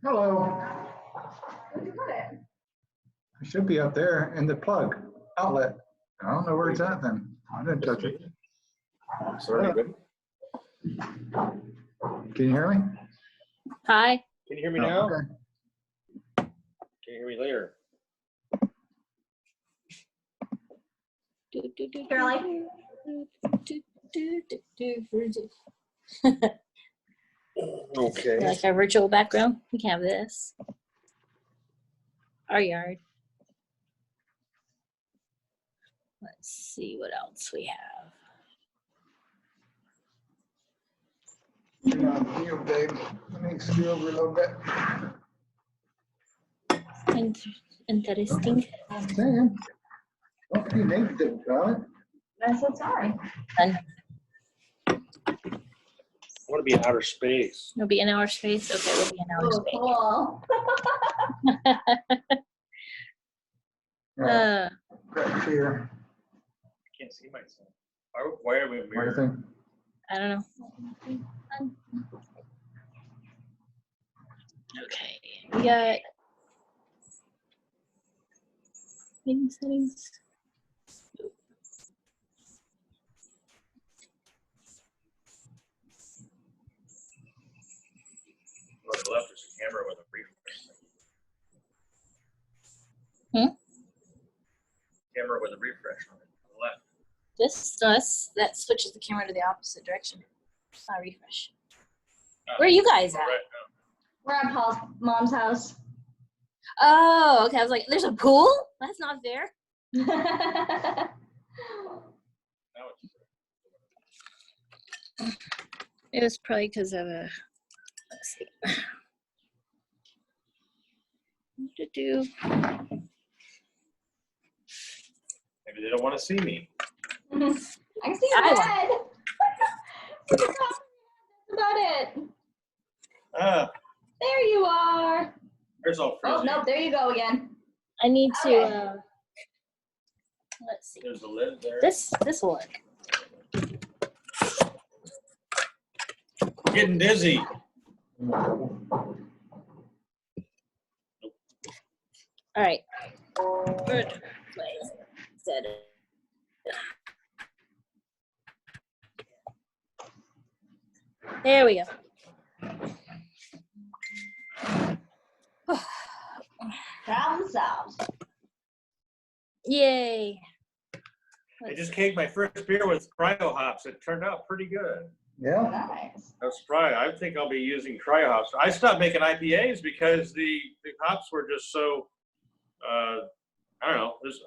Hello. Where'd you put it? It should be up there in the plug outlet. I don't know where it's at then. I didn't touch it. Sorry, good. Can you hear me? Hi. Can you hear me Oh, now? okay. Can you hear me later? Shirley? Okay. Like our virtual background, we can have this. Our yard. Let's see what else we have. You're on mute, babe. Let me scoot over a little bit. Interesting. I'm saying. Don't be negative about it. I said sorry. Fun. I want to be in outer space. It'll be in our space. Okay, we'll be in our Oh, space. cool. Back here. I can't see myself. Why are we What do you mirrored? think? I don't know. Okay, we got settings. On the left is a camera with a refresh. Camera with a refresh on it. On the left. That switches the camera to the opposite direction. It's not refresh. Where are you guys at? Right We're at Paul's mom's house. Oh, okay. I was like, there's a pool? That's not fair. now it's It was probably because of a. Let's see. What to do? maybe they don't want to see me. I can see your head. That's about it. Ah, There you are. there's all Oh, frizzy. nope, there you go again. I need to. Okay. Let's see. There's the lid there. This will work. Getting dizzy. All right. Good. Wait. Set it. There we go. Problem solved. Yay. I just caked my first beer with cryo hops. It turned out pretty good. Yeah. Nice. I was surprised. I think I'll be using cryo hops. I stopped making IPAs because the hops were just so, I don't know, just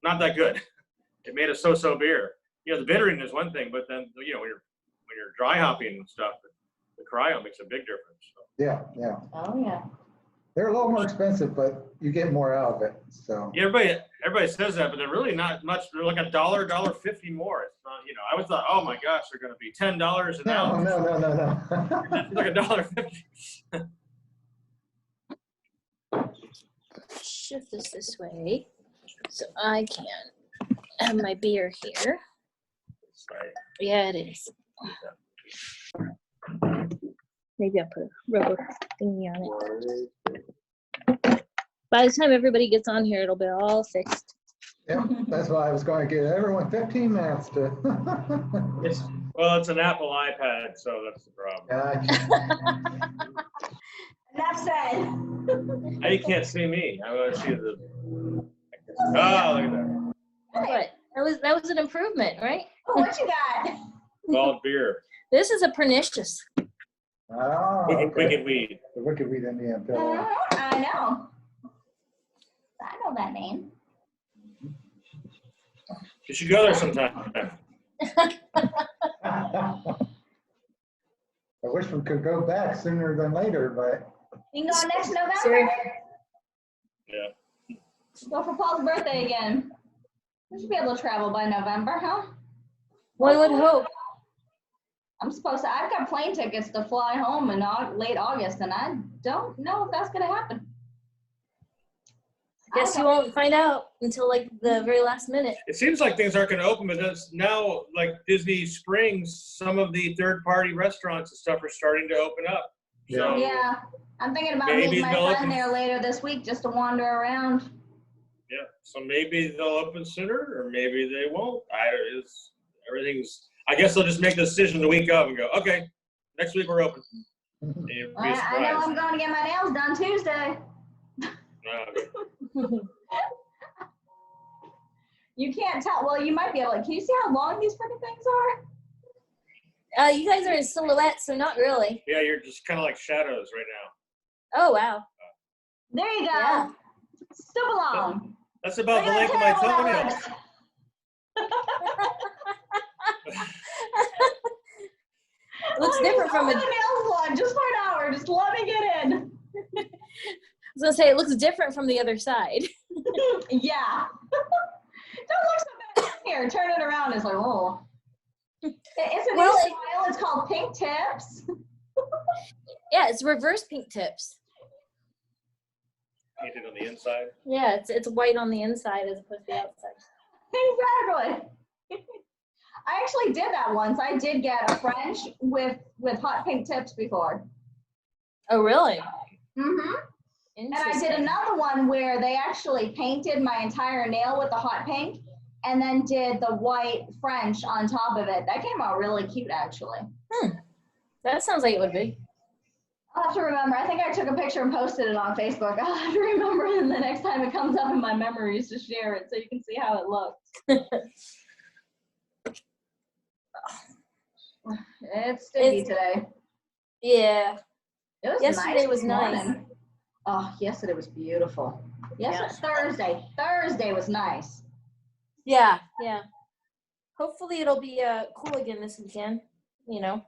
not that good. It made a so-so beer. You know, the bittering is one thing, but then, you know, when you're dry hopping and stuff, the cryo makes a big difference. So. Yeah, yeah. Oh, yeah. They're a little more expensive, but you get more out of it. So. Yeah, everybody says that, but they're really not much. They're like $1.50 more. It's not, you know, I always thought, oh my gosh, they're going to be $10 an ounce. No. It's like $1.50. Shift this way so I can have my beer here. Right. Yeah, it is. Maybe I'll put a rubber thingy on it. By the time everybody gets on here, it'll be all fixed. Yeah, that's why I was going to give everyone 15 minutes to. Well, it's an Apple iPad, so that's the problem. Gotcha. Enough said. Now you can't see me. I want to see the. Oh, look at that. But that was an improvement, right? Oh, what you got? Bald beer. This is a pernicious. Oh, Wicked, okay. wicked weed. The wicked weed Indian pill. I know. I know that name. You should go there sometime. I wish we could go back sooner than later, but You can go next November. Sure. Yeah. Go for Paul's birthday again. We should be able to travel by November, huh? One would hope. I've got plane tickets to fly home in late August, and I don't know if that's gonna happen. Guess you won't find out until like the very last minute. It seems like things aren't going to open, but that's now, like Disney Springs, some of the third-party restaurants and stuff are starting to open up. So Yeah, I'm thinking about Maybe meeting my they'll friend open- there later this week just to wander around. yeah, so maybe they'll open sooner, or maybe they won't. I guess they'll just make the decision the week of and go, okay, next week we're open. And you'll be I know surprised. I'm going to get my nails done Tuesday. Okay. You can't tell. Well, you might be able to. Can you see how long these freaking things are? You guys are in silhouette, so not really. Yeah, you're just kind of like shadows right now. Oh, wow. There you go. Yeah. Super long. That's about the Look length at of my that tail toenails. length. Looks different from the a. nail salon just for an hour. Just let me get in. I was gonna say it looks different from the other side. Yeah. Don't look so bad. Here, turn it around. It's like, oh. It's a new Well, style. It's called pink tips. Yeah, it's reverse pink tips. Painted on the inside. Yeah, it's white on the inside as opposed to the outside. Exactly. I actually did that once. I did get a French with hot pink tips before. Oh, really? Mm-hmm. And I did another one where they actually painted my entire nail with the hot pink and then did the white French on top of it. That came out really cute, actually. That sounds like it would be. I'll have to remember. I think I took a picture and posted it on Facebook. I'll have to remember and the next time it comes up in my memories to share it so you can see how it looked. It's sticky today. Yeah. It was Yesterday nice was this nice. morning. Oh, yesterday was beautiful. Yeah. Thursday was nice. Yeah. Yeah. Hopefully it'll be cool again this weekend. You know,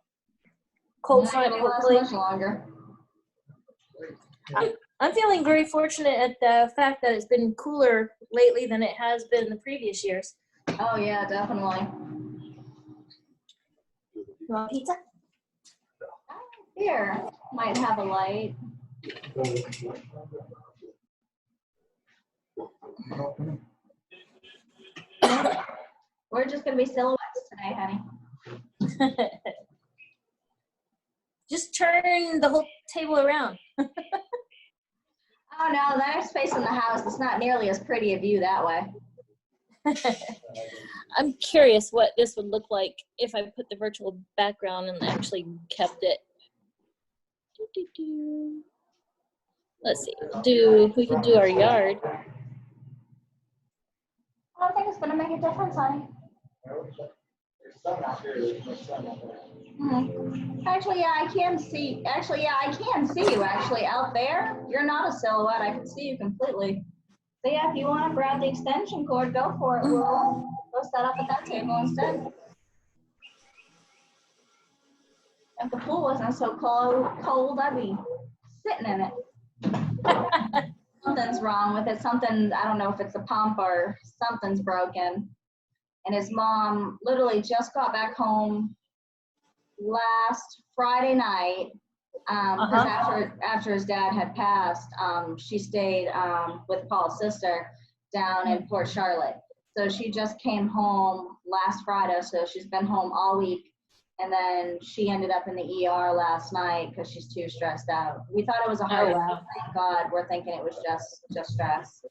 cold Not front. gonna last Hopefully. much longer. I'm feeling very fortunate at the fact that it's been cooler lately than it has been in the previous years. Oh yeah, definitely. You want pizza? Here, might have a light. We're just gonna be silhouettes today, honey. Just turn the whole table around. Oh no, that is facing the house. It's not nearly as pretty a view that way. I'm curious what this would look like if I put the virtual background and actually kept it. Let's see. We can do our yard. I don't think it's gonna make a difference, honey. Actually, yeah, I can see. Actually, yeah, I can see you. Actually, out there, you're not a silhouette. I can see you completely. So yeah, if you want to grab the extension cord, go for it. We'll go set up at that table instead. If the pool wasn't so cold, I'd be sitting in it. Something's wrong with it. Something, I don't know if it's a pump or something's broken. And his mom literally just got back home last Friday night. Because after his dad had passed, she stayed with Paul's sister down in Port Charlotte. So she just came home last Friday, so she's been home all week. And then she ended up in the ER last night because she's too stressed out. We thought it was a heart attack. Thank God, we're thinking it was just stress.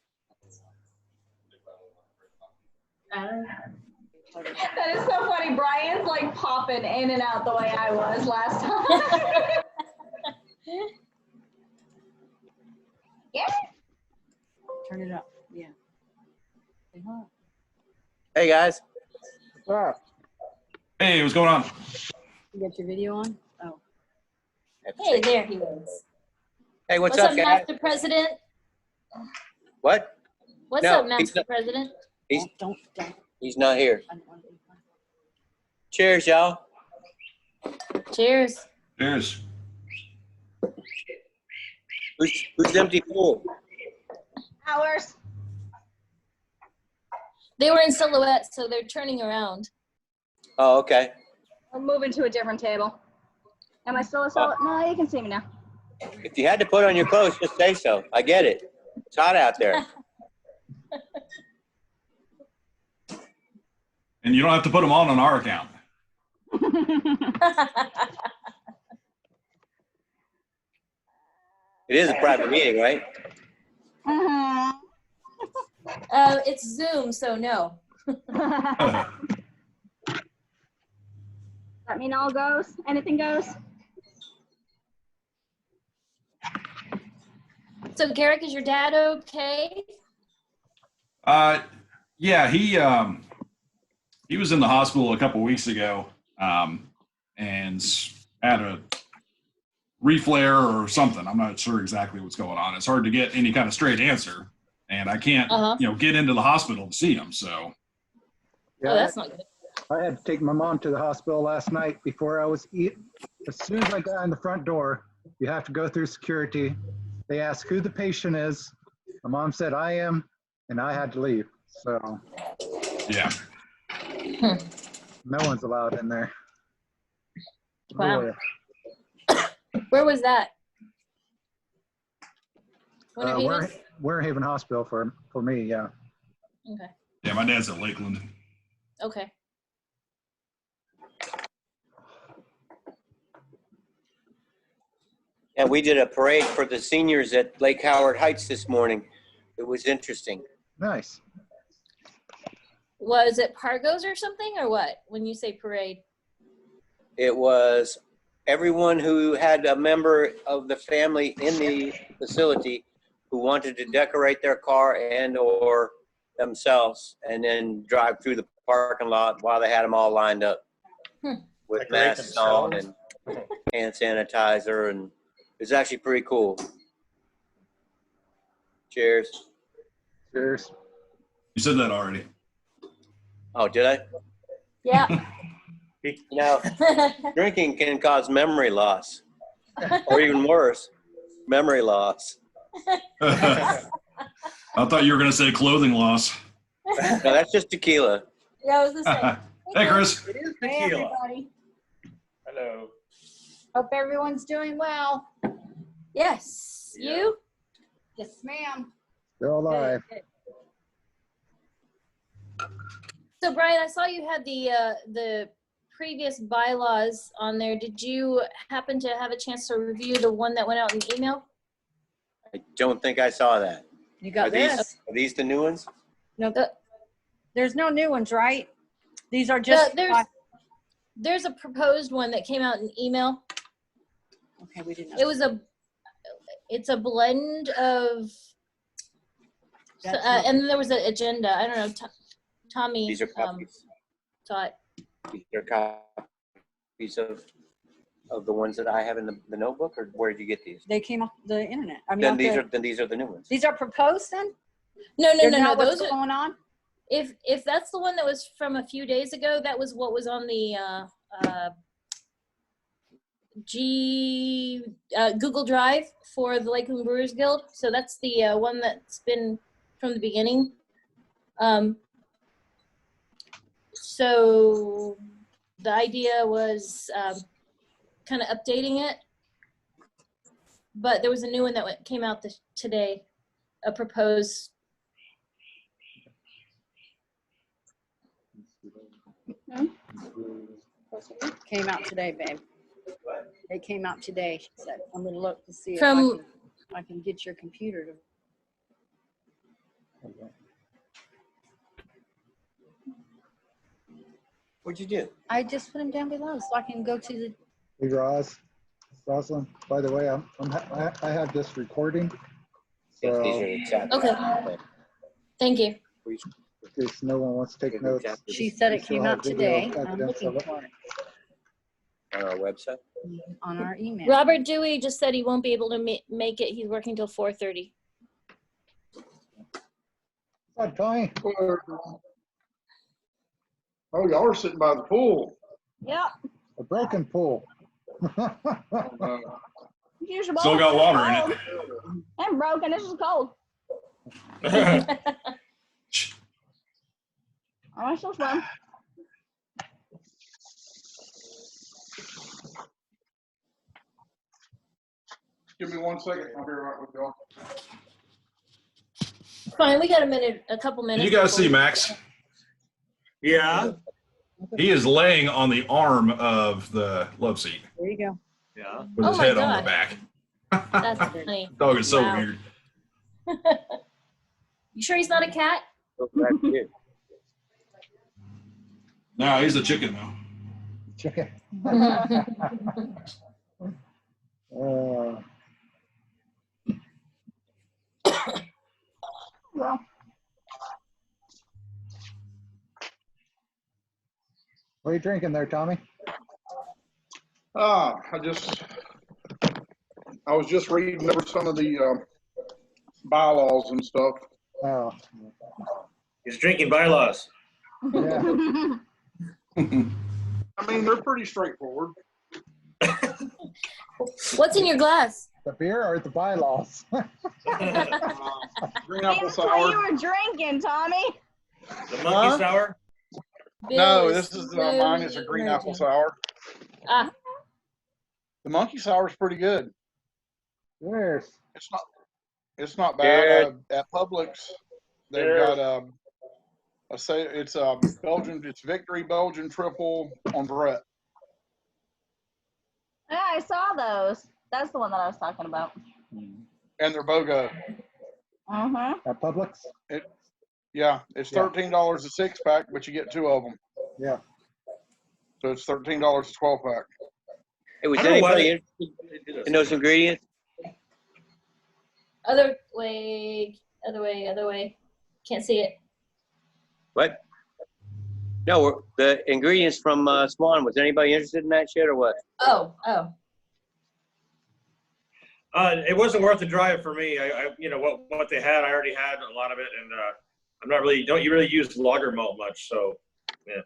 That is so funny. Brian's like popping in and out the way I was last time. Yeah. Turn it up. Yeah. Hey guys. Hey, what's going on? You got your video on? Oh. Hey, there he is. Hey, what's up, guys? Master President? What? What's No, up, he's Master not- President? Don't. He's not here. I don't want to be fun. Cheers, y'all. Cheers. Cheers. Who's empty pool? Hours. They were in silhouette, so they're turning around. Oh, okay. I'm moving to a different table. Am I still a silhouette? No, you can see me now. If you had to put on your clothes, just say so. I get it. It's hot out there. And you don't have to put them on our account. It is a private meeting, right? Mhm. It's Zoom, so no. That mean all goes? Anything goes? So Garrick, is your dad okay? Yeah, he was in the hospital a couple weeks ago, and had a reflare or something. I'm not sure exactly what's going on. It's hard to get any kind of straight answer, and I can't, get into the hospital to see him. So, Yeah, Oh, that's not good. I had to take my mom to the hospital last night before I was as soon as I got in the front door, you have to go through security. They asked who the patient is. My mom said I am, and I had to leave. So yeah. no one's allowed in there. Wow. Really. Where was that? Winter Haven? Winter Haven Hospital for me, yeah. Okay. Yeah, my dad's at Lakeland. Okay. And we did a parade for the seniors at Lake Howard Heights this morning. It was interesting. Nice. Was it Pargos or something, or what? When you say parade? It was everyone who had a member of the family in the facility who wanted to decorate their car and or themselves and then drive through the parking lot while they had them all lined up with Decorate masks on themselves? and hand sanitizer, and it was actually pretty cool. Cheers. Cheers. You said that already. Oh, did I? Yeah. Now, drinking can cause memory loss, or even worse, memory loss. I thought you were going to say clothing loss. No, that's just tequila. Yeah, I was gonna say. Hey, Chris. It is Hey, tequila. everybody. Hello. Hope everyone's doing well. Yes. Yeah. You? Yes, ma'am. Still alive. Good, So Brian, I saw you had the previous bylaws on there. Did you happen to have a chance to review the one that went out in email? I don't think I saw that. You got Are these, this? are these the new ones? No, there's no new ones, right? These are just. There's a proposed one that came out in email. Okay, we didn't. It's a blend of, That's not- and then there was an agenda. I don't know. Tommy These are copies. saw it. These are copies of the ones that I have in the notebook, or where did you get these? They came off the internet. I mean, Then off these are the new ones. these are proposed then? No. They're not Those what's are, going on? if that's the one that was from a few days ago, that was what was on the Google Drive for the Lakeland Brewers Guild. So that's the one that's been from the beginning. So the idea was kind of updating it, but there was a new one that came out today, a proposed. Came out today, babe. They came out today, she said. I'm gonna look to see if From- I can get your computer to. What'd you do? I just put them down below so I can go to the. Hey, Roz. Awesome. By the way, I have this recording. Yes, So these are exactly. Okay. Thank you. in case no one wants to take notes. She said it came Still have out video today. I'm evidence looking of it. for it On our website. on our email. Robert Dewey just said he won't be able to make it. He's working till 4:30. Hi, Tony. Oh, y'all are sitting by the pool. Yep. A broken pool. Usable. Still got water in it. I'm broken. This is cold. I still swim. Give me 1 second. I'll be right with y'all. Fine, we got a couple minutes. You guys before- see Max? Yeah. He is laying on the arm of the love seat There you go. Yeah. with Oh his my head on the God. back. That's funny. Dog is so Wow. weird. You sure he's not a cat? No, he's a chicken though. Chicken. Well. What are you drinking there, Tommy? I was just reading over some of the bylaws and stuff. Oh, He's drinking bylaws. yeah. I mean, they're pretty straightforward. What's in your glass? The beer or the bylaws? Green apple That's what you sour. were drinking, Tommy. The monkey sour. No, Bill this is mine is a green apple sour. Ah, The monkey sour is pretty good. Cheers. It's not bad. At Publix, they've Cheers. got it's Belgian. It's Victory Belgian Triple on Brett. Yeah, I saw those. That's the one that I was talking about. And they're BOGO. Mm-hmm. At Publix? Yeah, it's $13 a 6-pack, but you get 2 of them. Yeah. So it's $13 a 12-pack. Hey, was I don't know why anybody interested in those ingredients? other way. Can't see it. What? No, the ingredients from Swan. Was anybody interested in that shit or what? Oh. It wasn't worth the drive for me. I what they had, I already had a lot of it, and I'm not really. Don't you really use lager malt much? So, yeah.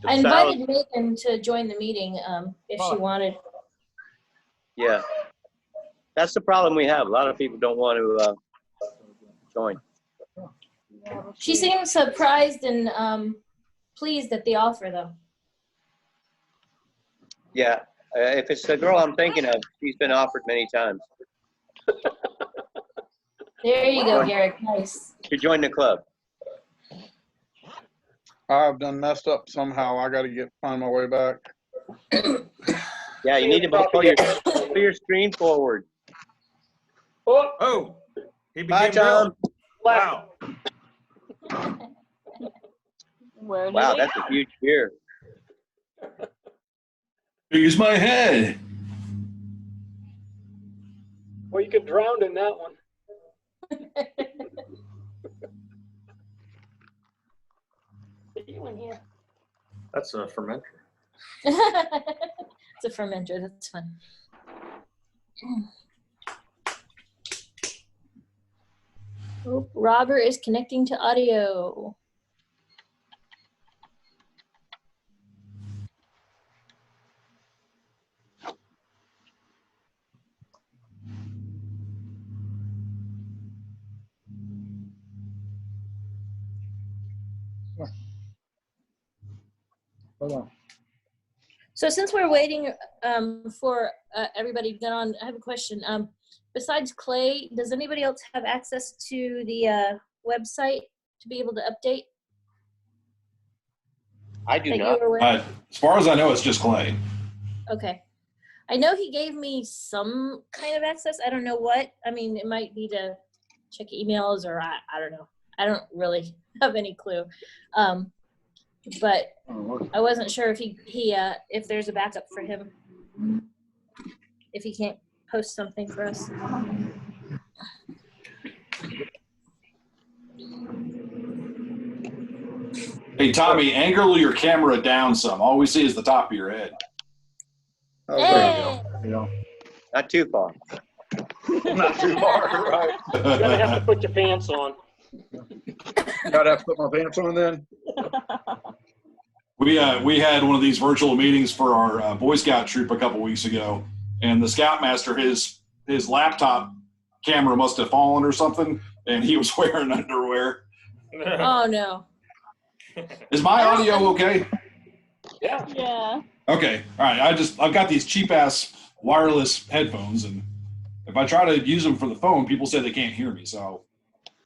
I invited Megan to join the meeting if she wanted. Yeah. That's the problem we have. A lot of people don't want to join. She seemed surprised and pleased at the offer, though. Yeah. If it's the girl I'm thinking of, she's been offered many times There you go, Garrick. Nice. to join the club. I've done messed up somehow. I got to find my way back. Yeah, you need to pull your screen forward. Oh, he Bye, became Tom. Bill. Wow. Where did Wow, he that's go? a huge beer. Use my head. Well, you get drowned in that one. You in here? That's a fermenter. It's a fermenter. That's fun. Oh, Robert is connecting to audio. Hold on. So since we're waiting for everybody to get on, I have a question. Besides Clay, does anybody else have access to the website to be able to update? I do that not. you were aware? As far as I know, it's just Clay. Okay. I know he gave me some kind of access. I don't know what. I mean, it might be to check emails or I don't know. I don't really have any clue. But I wasn't sure if he if there's a backup for him. If he can't post something for us. Hey, Tommy, angle your camera down some. All we see is the top of your head. Oh, Hey! You know, Not too far. not too far, right? You're gonna have to put your pants on. Gotta have to put my pants on then. We had one of these virtual meetings for our Boy Scout troop a couple weeks ago, and the Scoutmaster, his laptop camera must have fallen or something, and he was wearing underwear. Oh no. Is my audio okay? Yeah. Yeah. Okay, all right. I've got these cheap ass wireless headphones, and if I try to use them for the phone, people say they can't hear me. So,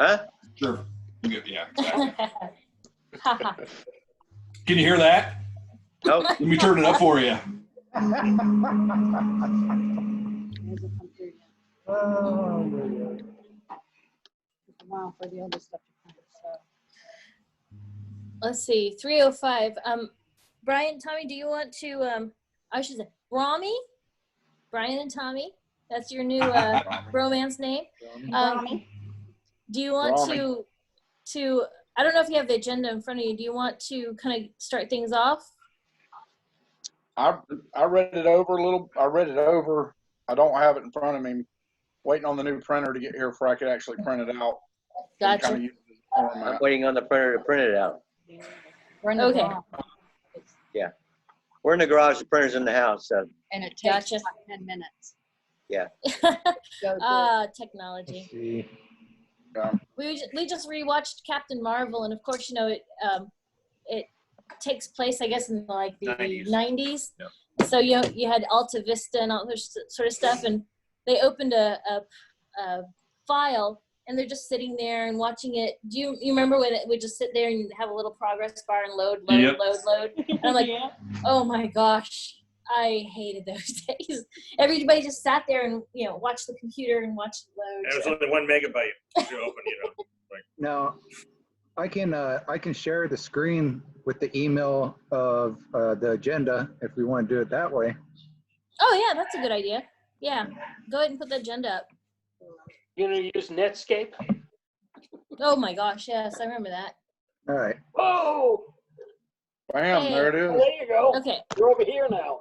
Huh? sure, yeah, exactly. Can you hear that? Nope. Let me turn it up for you. Hasn't come through yet. Oh, my God. Took a while for the other stuff to come, so. Let's see, 3:05. Brian, Tommy, do you want to, I should say, Rami? Brian and Tommy, that's your new romance name. Rami. Do you want Rami. to, I don't know if you have the agenda in front of you. Do you want to kind of start things off? I read it over a little. I read it over. I don't have it in front of me. Waiting on the new printer to get here before I could actually print it out. Gotcha. Kinda use it as a I'm format. waiting on the printer to print it out. We're in the Okay. garage. We're in the garage, the printer's in the house, so And it takes Gotcha. about 10 minutes. Go through. Technology. Let's see. We just rewatched Captain Marvel, and of course, you know, it takes place, I guess, in like the 90s. Yep. So you had Alta Vista and all this sort of stuff, and they opened a file, and they're just sitting there and watching it. Do you remember when it would just sit there and have a little progress bar and load? Yep. And I'm like, oh my gosh, I hated those days. Everybody just sat there and watched the computer and watched it load. And it was So- only 1 megabyte to open, Now, I can share the screen with the email of the agenda if we want to do it that way. Oh yeah, that's a good idea. Yeah, go ahead and put the agenda up. You gonna use Netscape? Oh my gosh, yes, I remember that. All right. Oh, Bam, Hey. there it there is. you go. Okay. You're over here now.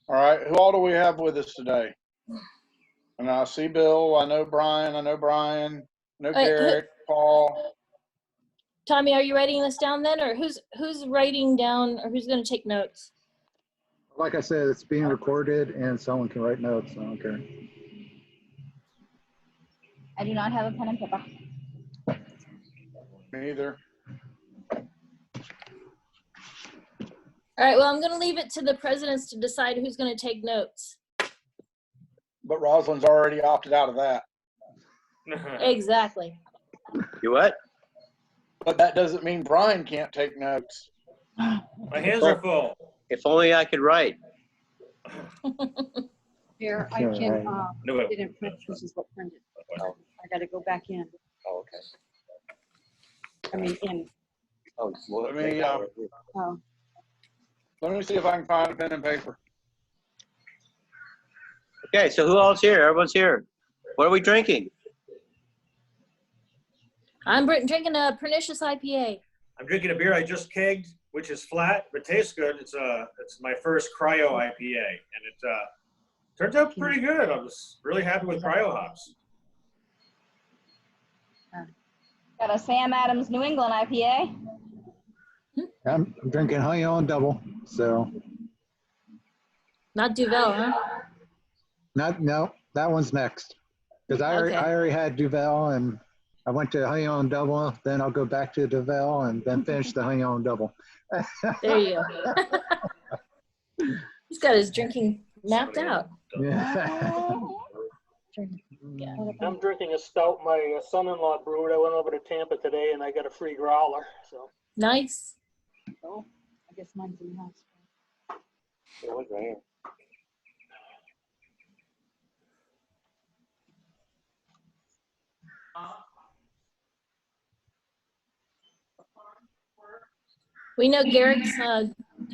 All right, who all do we have with us today? And I see Bill, I know Brian, I know Wait, Garrett, Paul. Tommy, are you writing this down then, or who's writing down, or who's going to take notes? Like I said, it's being recorded and someone can write notes. I don't care. I do not have a pen and paper. Me either. All right. Well, I'm going to leave it to the presidents to decide who's going to take notes. But Rosalind's already opted out of that. Exactly. You what? But that doesn't mean Brian can't take notes. My hands are full. If only I could write. Here, I Okay, can, right. No, wait. didn't print, this is what printed. I gotta go back in. Oh, okay. I mean, in. Oh, well, Let me, Oh, Let me see if I can find a pen and paper. okay, so who all's here? Everyone's here. What are we drinking? I'm drinking a pernicious IPA. I'm drinking a beer I just kegged, which is flat but tastes good. It's my first cryo IPA, and it turns out pretty good. I was really happy with cryo hops. Got a Sam Adams New England IPA. I'm drinking Honey on Double. So, Not Duvel, huh? no, that one's next. Because I Okay. already had Duvel and I went to Honey on Double. Then I'll go back to Duvel and then finish the Honey on Double. There you go. He's got his drinking mapped out. Yeah. Yeah. I'm drinking a stout my son-in-law brewed. I went over to Tampa today and I got a free growler. So Nice. oh, I guess mine's in the house. It was right here. We know Garrett's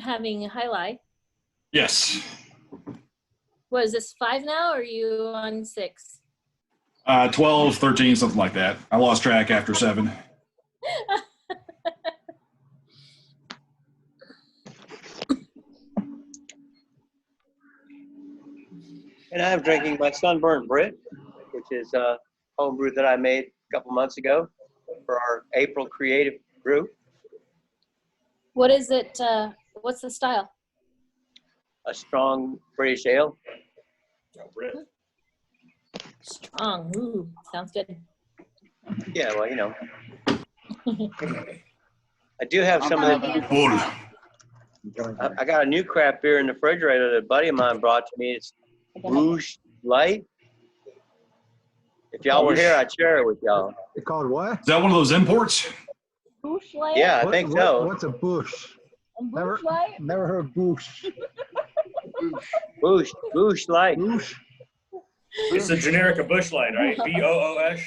having a highlight. Yes. What is this, 5 now, or are you on 6? 12, 13, something like that. I lost track after 7. And I'm drinking my Sunburnt Brit, which is a home brew that I made a couple months ago for our April Creative Brew. What is it? What's the style? A strong British ale. Strong. Ooh, sounds good. Yeah, well, you know. I do have some of the, Bull. I got a new craft beer in the refrigerator that a buddy of mine brought to me. It's Rouge Light. If y'all were here, I'd share it with y'all. It's called what? Is that one of those imports? Bush Light? Yeah, I What- think what- so. What's a bush? Never, Light? never heard boosh. Bush light. Boosh. It's a generic of Bush Light, right? B-O-O-S.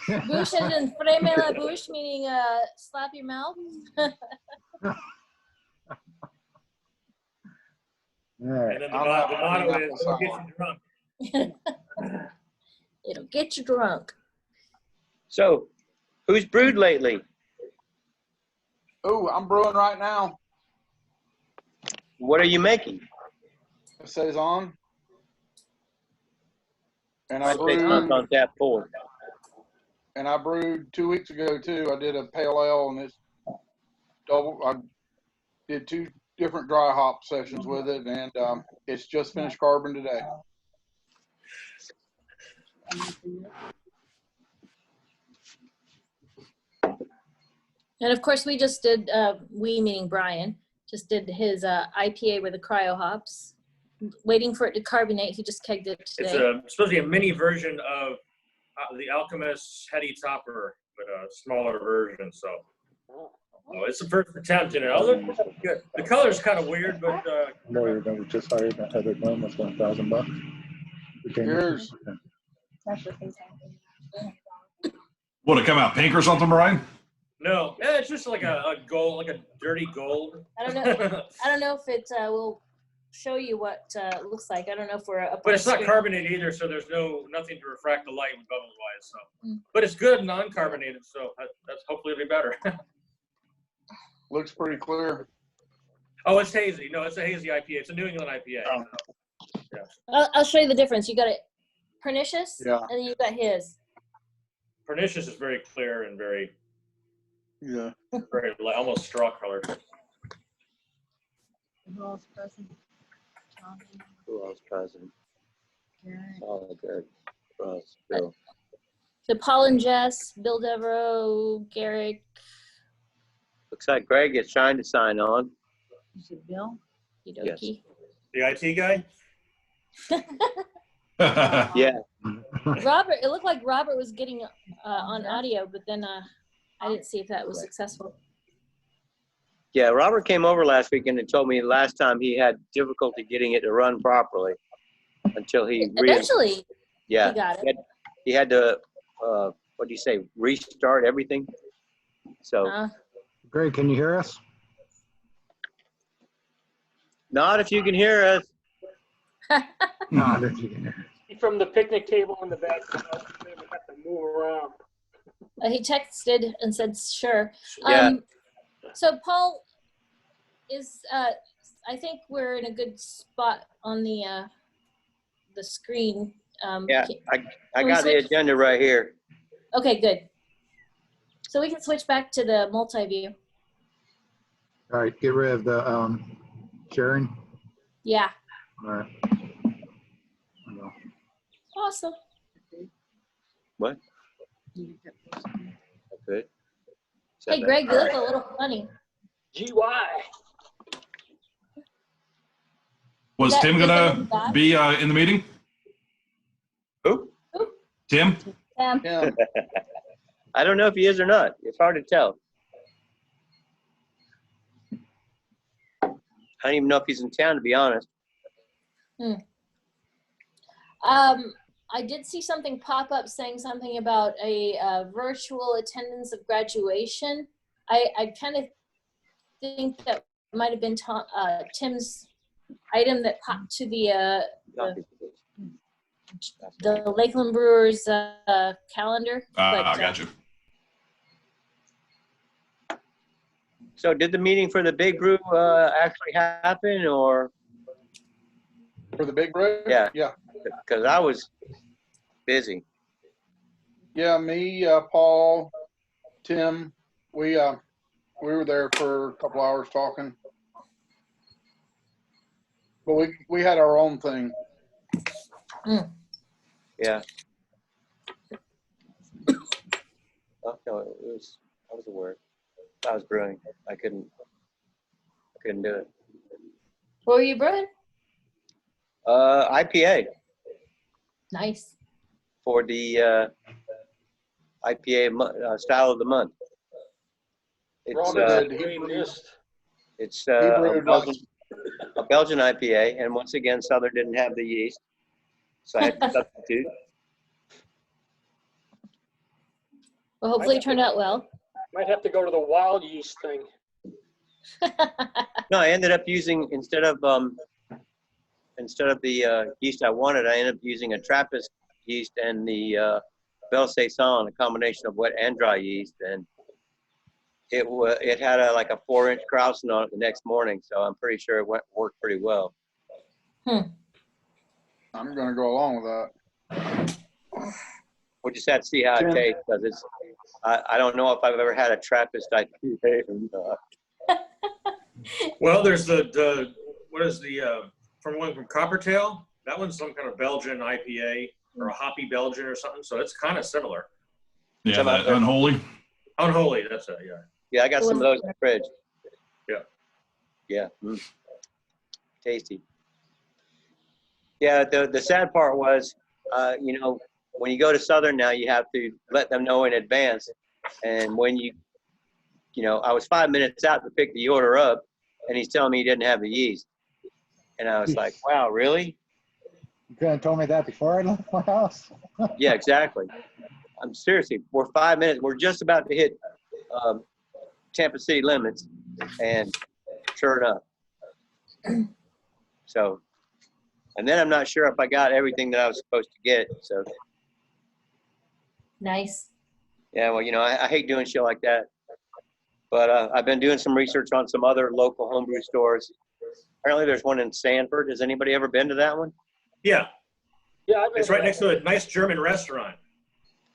Bouche as in freme la bouche, meaning slap your mouth. All right. And then the I'm not motto having is, don't get you drunk. It'll get you drunk. So, who's brewed lately? Oh, I'm brewing right now. What are you making? It says on. And I I say month brewed, on tap forward. and I brewed 2 weeks ago too. I did a pale ale, and it's double. I did 2 different dry hop sessions with it, and it's just finished carbon today. And of course, we just did, we meaning Brian, just did his IPA with the cryo hops. Waiting for it to carbonate. He just kegged it It's today. supposed to be a mini version of the Alchemist's Heady Topper, but a smaller version. So it's the first attempt in it. Oh, look, good. The color's kind of weird, but Lawyer that we just hired that Heather Glenn was $1,000. Here's Would it come out pink or something, Brian? no, yeah, it's just like a gold, like a dirty gold. I don't know. I don't know if it will show you what it looks like. I don't know if we're up. But on it's not screen. carbonated either, so there's nothing to refract the light bubble wise. So, Mm. but it's good non-carbonated, so that's hopefully it'll be better. looks pretty clear. Oh, it's hazy. No, it's a hazy IPA. It's a New England IPA. Oh. I'll show you the difference. You got it pernicious, Yeah. and then you got his. Pernicious is very clear and very, Yeah. very almost straw colored. Who else present? Who else present? Oh, good. Who else? Bill. So Paul and Jess, Bill Devereaux, Garrick, Looks like Greg is trying to sign on. Is it Bill? Hidoki. The IT guy? Yeah. Robert, it looked like Robert was getting on audio, but then I didn't see if that was successful. Yeah, Robert came over last weekend and told me last time he had difficulty getting it to run properly until he Eventually, yeah, he got it. he had to what do you say, restart everything. So Greg, can you hear us? not if you can hear us. No, if you can hear us. From the picnic table in the back, we have to move around. He texted and said, sure. Yeah. So Paul is, I think we're in a good spot on the screen. Yeah, I Can we got the switch? agenda right here. Okay, good. So we can switch back to the multi-view. All right, get rid of the sharing. Yeah, All right. awesome. What? Good. Hey, Greg, you look a little funny. GY. Was Is Tim that gonna bad? be in the meeting? Who? Tim? Yeah. I don't know if he is or not. It's hard to tell. I don't even know if he's in town, to be honest. I did see something pop up saying something about a virtual attendance of graduation. I kind of think that might have been Tim's item that popped to the Lakeland Brewers calendar. I got you. So did the meeting for the big brew actually happen, or? For the big brew? Yeah. Yeah. Because I was busy. Yeah, me, Paul, Tim, we were there for a couple hours talking. But we had our own thing. Yeah. Oh, no, it was, that was a word. I was brewing. I couldn't do it. What were you brewing? IPA Nice. for the IPA style of the month. It's Robert did. Gray mist. It's He brewed a Belgian IPA, and once again, Southern didn't have the yeast, so I had to substitute. Well, hopefully it turned out well. Might have to go to the wild yeast thing. No, I ended up using instead of the yeast I wanted, I ended up using a Trappist yeast and the Belle Saison, a combination of wet and dry yeast, and it had like a 4-inch Krausen on it the next morning, so I'm pretty sure it worked pretty well. I'm gonna go along with that. We'll just have to see how it tastes, because I don't know if I've ever had a Trappist IPA or not. Well, there's the what is the from Coppertail? That one's some kind of Belgian IPA or a hoppy Belgian or something. So it's kind of similar. Yeah, that Unholy. Unholy, that's it. Yeah. Yeah, I got some of those in the fridge. Yeah. Yeah. Tasty. Yeah, the sad part was, when you go to Southern now, you have to let them know in advance. And when I was 5 minutes out to pick the order up, and he's telling me he didn't have the yeast. And I was like, wow, really? You could have told me that before I left my house. Yeah, exactly. I'm seriously, we're 5 minutes. We're just about to hit Tampa city limits, and sure enough. So, and then I'm not sure if I got everything that I was supposed to get. So, Nice. yeah, well, I hate doing shit like that. But I've been doing some research on some other local homebrew stores. Apparently there's one in Sanford. Has anybody ever been to that one? Yeah. Yeah, It's right next to a nice German restaurant.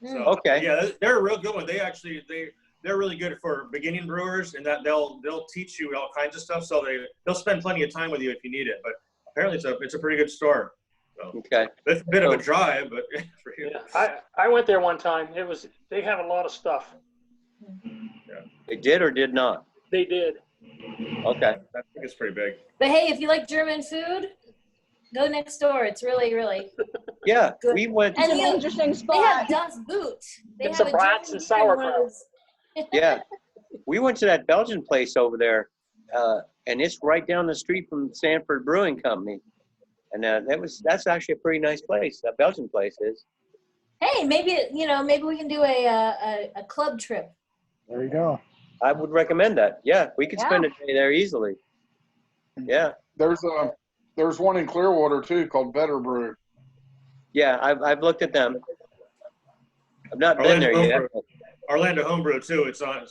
So, Okay. Yeah, they're a real good one. They're really good for beginning brewers, and that they'll teach you all kinds of stuff. So they'll spend plenty of time with you if you need it. But apparently it's a pretty good store. So, Okay. it's a bit of a drive, but for you. Yeah, I went there one time. They had a lot of stuff. They did or did not? They did. Okay. I think it's pretty big. But hey, if you like German food, go next door. It's really, really Yeah, good. we went. And It's an interesting they have spot. Das Boot. They And have some brats and sauerkraut. Yeah, we went to that Belgian place over there, and it's right down the street from Sanford Brewing Company, and that's actually a pretty nice place. That Belgian place is. Hey, maybe we can do a club trip. There you go. I would recommend that. Yeah, we could spend Yeah. a day there easily. Yeah, There's one in Clearwater too called Better Brew. yeah, I've looked at them. I've not been there yet. Orlando Homebrew too. It's not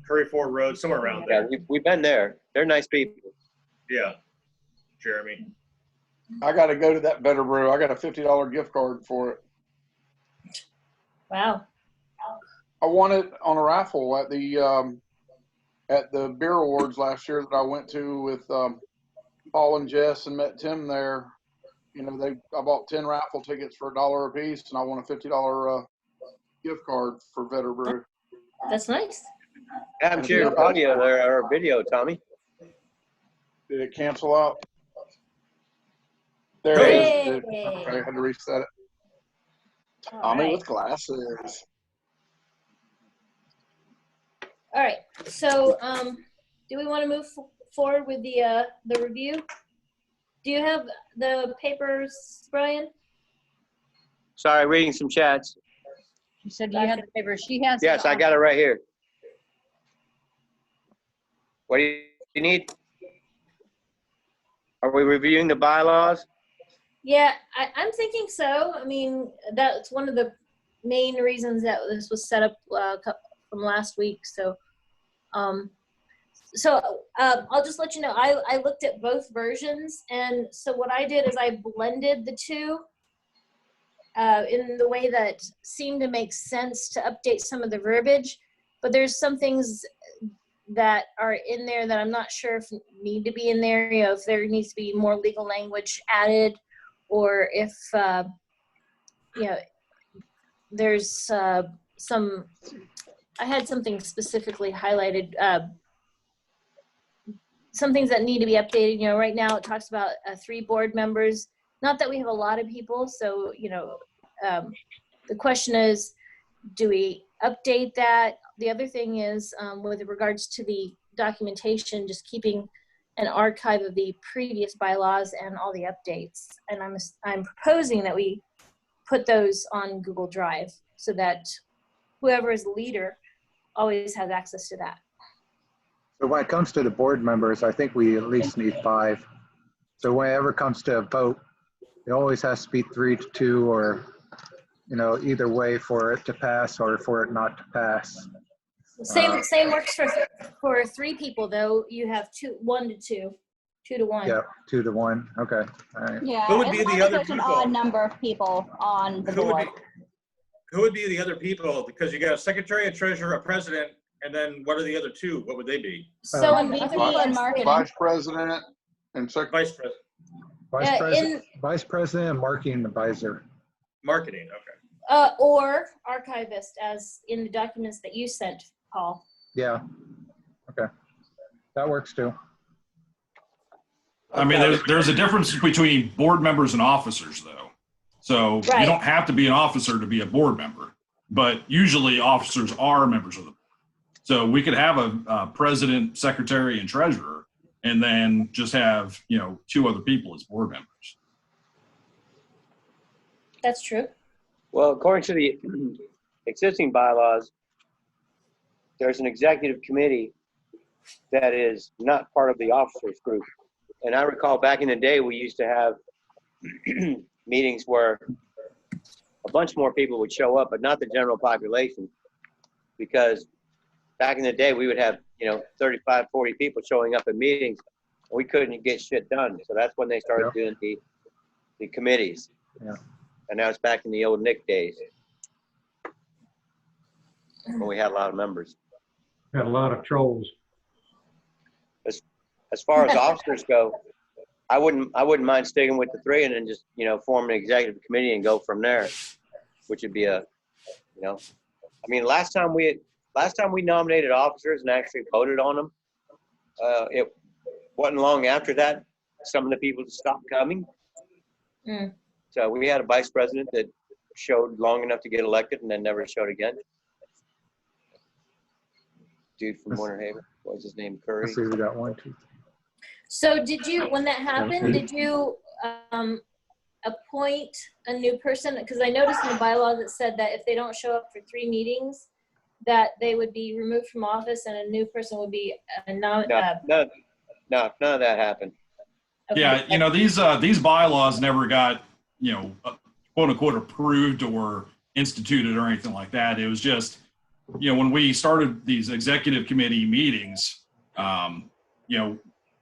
Curry Ford Road, somewhere around there. Yeah, we've been there. They're nice people. Yeah, Jeremy. I got to go to that Better Brew. I got a $50 gift card for it. Wow. I won it on a raffle at the beer awards last year that I went to with Paul and Jess and met Tim there. I bought 10 raffle tickets for $1 a piece, and I won a $50 gift card for Better Brew. That's nice. Haven't shared audio there or video, Tommy. Did it cancel out? There it is. Hey. Okay, I had to reset it. All Tommy right. with glasses. All right. So, do we want to move forward with the review? Do you have the papers, Brian? Sorry, reading some chats. She said you had the paper. She has. Yes, I got it right here. What do you need? Are we reviewing the bylaws? Yeah, I'm thinking so. I mean, that's one of the main reasons that this was set up from last week. So, I'll just let you know, I looked at both versions, and so what I did is I blended the two in the way that seemed to make sense to update some of the verbiage, but there's some things that are in there that I'm not sure if need to be in there, if there needs to be more legal language added, or if, there's some, I had something specifically highlighted, some things that need to be updated. Right now it talks about 3 board members. Not that we have a lot of people, so, the question is, do we update that? The other thing is, with regards to the documentation, just keeping an archive of the previous bylaws and all the updates. And I'm proposing that we put those on Google Drive so that whoever is leader always has access to that. So when it comes to the board members, I think we at least need 5. So whenever it comes to a vote, it always has to be 3-2 or, either way for it to pass or for it not to pass. Same works for 3 people though. You have 1 to 2, 2 to 1. Yeah, 2 to 1. Okay. All right. Yeah, Who would as be long the as other there's an people? odd number of people on the Who would board. Who would be the other people? Because you got a secretary, a treasurer, a president, and then what are the other 2? What would they be? So in VP the and marketing. Vice president and secretary. Vice president, Vice President and Marketing Advisor. marketing. Okay. or archivist, as in the documents that you sent, Paul. Yeah. Okay. That works too. I mean, there's a difference between board members and officers, though. So Right. you don't have to be an officer to be a board member, but usually officers are members of the board. So we could have a president, secretary, and treasurer, and then just have 2 other people as board members. That's true. Well, according to the existing bylaws, there's an executive committee that is not part of the officers group. And I recall back in the day, we used to have meetings where a bunch more people would show up, but not the general population. Because back in the day, we would have, 35, 40 people showing up at meetings. We couldn't get shit done. So that's when they started doing the committees. Yeah. And now it's back in the old Nick days when we had a lot of members. Got a lot of trolls. As far as officers go, I wouldn't mind sticking with the 3 and then just, form an executive committee and go from there, which would be last time we nominated officers and actually voted on them, it wasn't long after that, some of the people stopped coming. Mm. So we had a vice president that showed long enough to get elected and then never showed again. Dude from Warner Haven, what was his name? Curry. Let's see, we got 1, 2. So when that happened, did you appoint a new person? Because I noticed in the bylaws it said that if they don't show up for 3 meetings, that they would be removed from office and a new person would be No, none of that happened. okay. Yeah, these bylaws never got, quote unquote approved or instituted or anything like that. It was just, when we started these executive committee meetings,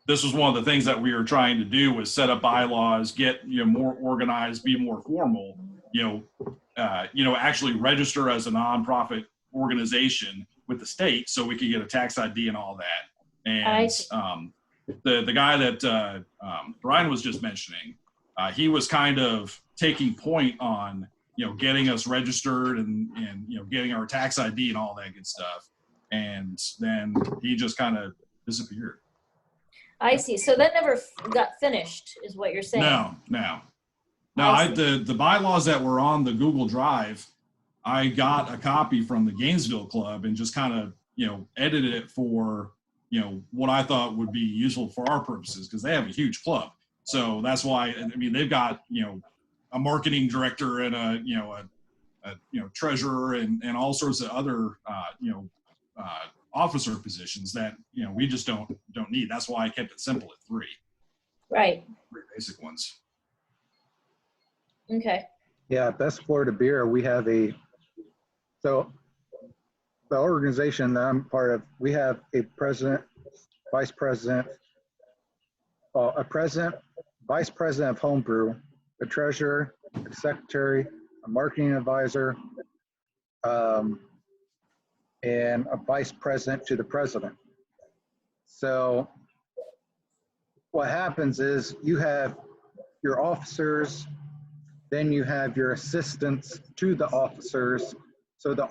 this was one of the things that we were trying to do was set up bylaws, get, more organized, be more formal, actually register as a nonprofit organization with the state so we could get a tax ID and all that. And the guy that Brian was just mentioning, he was kind of taking point on, getting us registered and getting our tax ID and all that good stuff. And then he just kind of disappeared. I see. So that never got finished, is what you're saying? No. I The bylaws that were on the Google Drive, I got a copy from the Gainesville Club and just kind of, edited it for, what I thought would be useful for our purposes because they have a huge club. So that's why, they've got, a marketing director and a treasurer and all sorts of other, officer positions that, we just don't need. That's why I kept it simple at 3. Right. 3 basic ones. Okay. Yeah, Best Florida Beer, we have so the organization that I'm part of, we have a president, vice president, a president, vice president of homebrew, a treasurer, a secretary, a marketing advisor, and a vice president to the president. So what happens is you have your officers, then you have your assistants to the officers, so the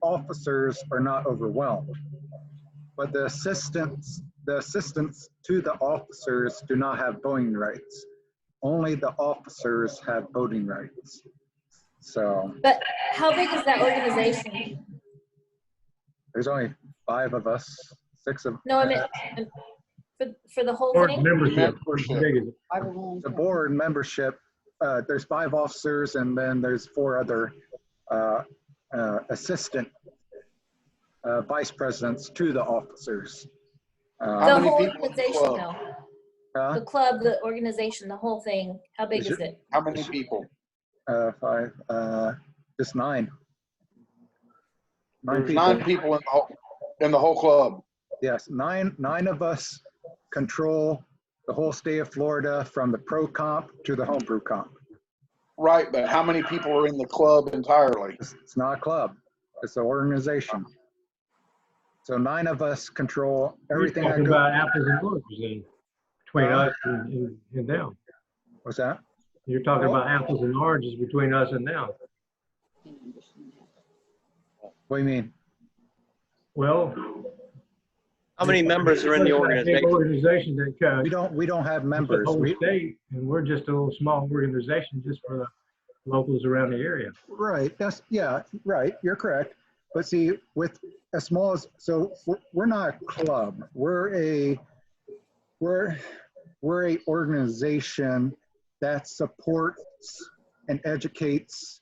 officers are not overwhelmed. But the assistants to the officers do not have voting rights. Only the officers have voting rights. So But how big is that organization? there's only 5 of us, 6 of No, I mean, For the whole Board thing? membership. Membership. How big is it? The board membership, there's 5 officers and then there's 4 other assistant vice presidents to the officers. How The many whole people in the organization club? though. The club, the organization, the whole thing. How big Is is it? How many people? 5, just 9. 9 There's people. 9 people in the whole club. Yes, nine of us control the whole state of Florida from the pro comp to the homebrew comp. Right, but how many people are in the club entirely? It's not a club, it's an organization. So 9 of us control everything. You're talking about apples and oranges then, between us and them. What's that? You're talking about apples and oranges between us and them. What do you mean? Well. How many members are in the Big organization? organization that We don't have members. members. The whole We, state, and we're just a little small organization just for the locals around the area. right, yeah, right, you're correct. But see, with as small as, so we're not a club. We're a organization that supports and educates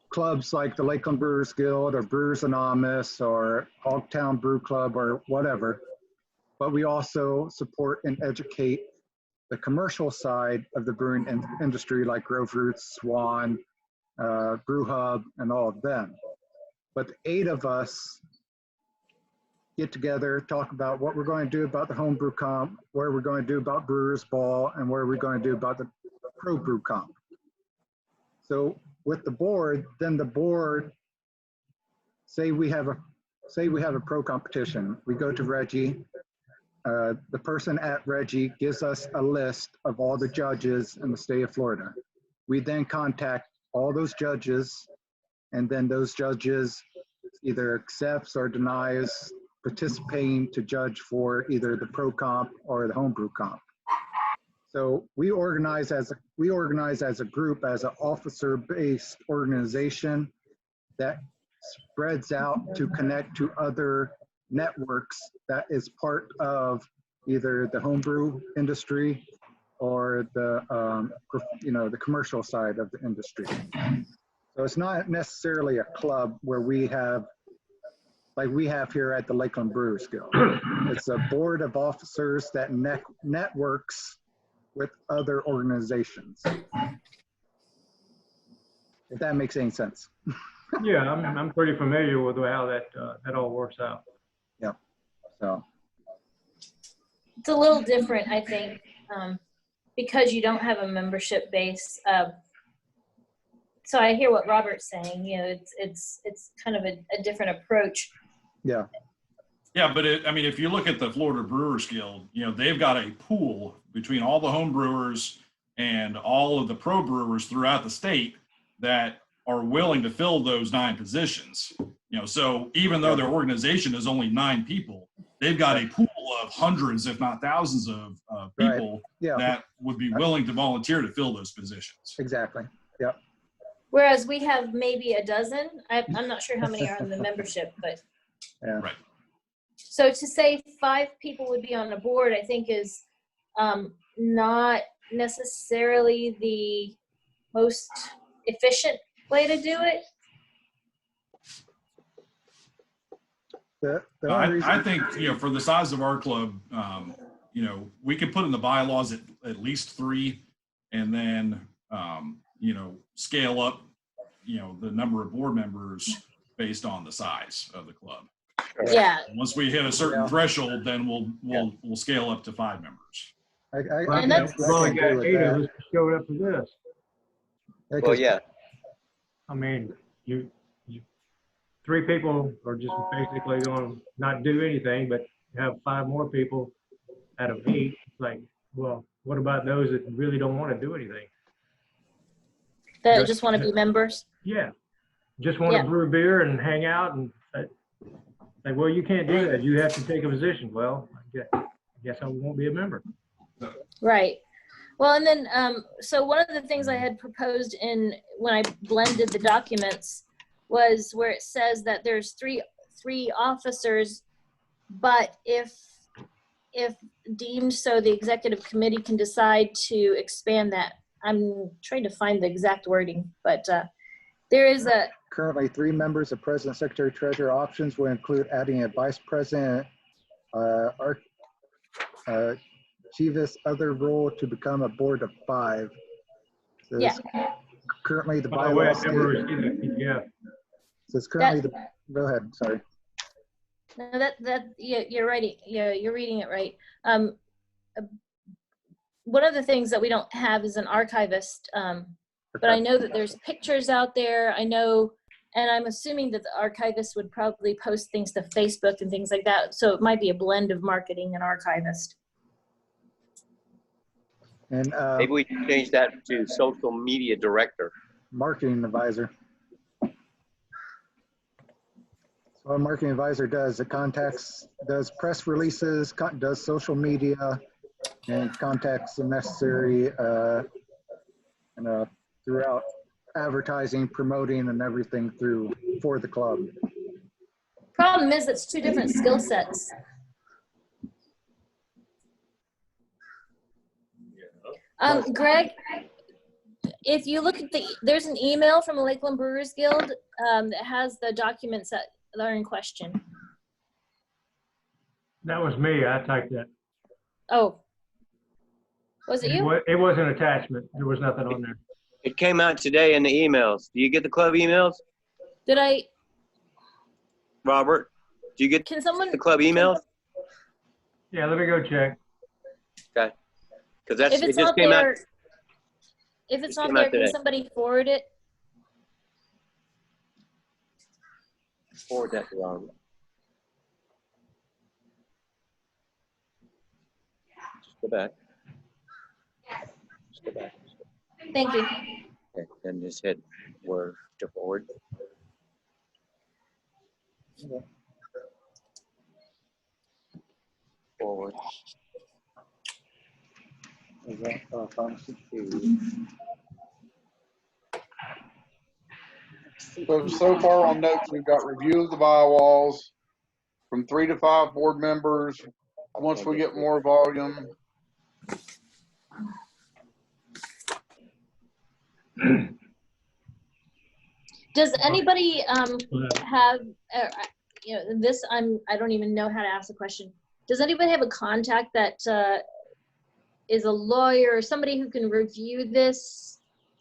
clubs like the Lakeland Brewers Guild or Brewers Anonymous or Hogtown Brew Club or whatever. But we also support and educate the commercial side of the brewing industry like Grove Roots, Swan, Brew Hub, and all of them. But the 8 of us get together, talk about what we're going to do about the homebrew comp, what we're going to do about Brewers Ball, and what we're going to do about the pro brew comp. So with the board, then the board, say we have a pro competition. We go to Reggie. The person at Reggie gives us a list of all the judges in the state of Florida. We then contact all those judges, and then those judges either accepts or denies participating to judge for either the pro comp or the homebrew comp. So we organize as a group, as an officer-based organization that spreads out to connect to other networks that is part of either the homebrew industry or the the commercial side of the industry. So it's not necessarily a club where we have, like we have here at the Lakeland Brewers Guild. It's a board of officers that networks with other organizations. If that makes any sense. Yeah, I'm pretty familiar with how that all works out. Yeah. So It's a little different, I think, because you don't have a membership base. So I hear what Robert's saying. You know, it's kind of a different approach. yeah. Yeah, but if you look at the Florida Brewers Guild, they've got a pool between all the home brewers and all of the pro brewers throughout the state that are willing to fill those 9 positions. So even though their organization is only 9 people, they've got a pool of hundreds, if not thousands of people that would be willing to volunteer to fill those positions. Exactly. Yeah. Whereas we have maybe a dozen. I'm not sure how many are in the membership, but. Yeah. Right. So to say 5 people would be on a board, I think is not necessarily the most efficient way to do it. I think, for the size of our club, we could put in the bylaws at least 3 and then, scale up, the number of board members based on the size of the club. Yeah. Once we hit a certain threshold, then we'll scale up to 5 members. And that's- We've only got 8 of us showed up for this. Well, yeah. I mean, you 3 people are just basically going to not do anything, but have 5 more people out of 8. It's like, well, what about those that really don't want to do anything? That just want to be members. Yeah, just want to brew beer and hang out and say, well, you can't do that. You have to take a position. Well, I guess I won't be a member. Right. Well, and then, so one of the things I had proposed when I blended the documents was where it says that there's three officers, but if if deemed so, the executive committee can decide to expand that. I'm trying to find the exact wording, but there is a, Currently, 3 members of President, Secretary, Treasurer. Options will include adding a Vice President, Chief's other role to become a board of 5. yeah. Currently, the By the way, I bylaws never state, received that PDF. says currently go ahead, sorry. No, you're right. You're reading it right. One of the things that we don't have is an archivist, but I know that there's pictures out there. I know, and I'm assuming that the archivist would probably post things to Facebook and things like that. So it might be a blend of marketing and archivist. And Maybe we can change that to social media director. marketing advisor. So what a marketing advisor does, it does press releases, does social media, and contacts the necessary throughout advertising, promoting, and everything for the club. Problem is, it's 2 different skill sets. Greg, if you look at there's an email from the Lakeland Brewers Guild that has the documents that are in question. That was me. I typed that. Oh, was it you? It was an attachment. There was nothing on there. It came out today in the emails. Do you get the club emails, Did I? Robert? Do you get Can someone? the club emails? Yeah, let me go check. Okay. Because If it's it just not came out. there, if it's Just not came out there, can today. somebody forward it? Forward that to Robert. Just go back. Just go back. Thank you. Okay, then just hit Word to forward. Forward. So far on notes, we've got review of the bylaws from 3 to 5 board members. Once we get more volume, Does anybody have, this, I don't even know how to ask the question. Does anybody have a contact that is a lawyer or somebody who can review this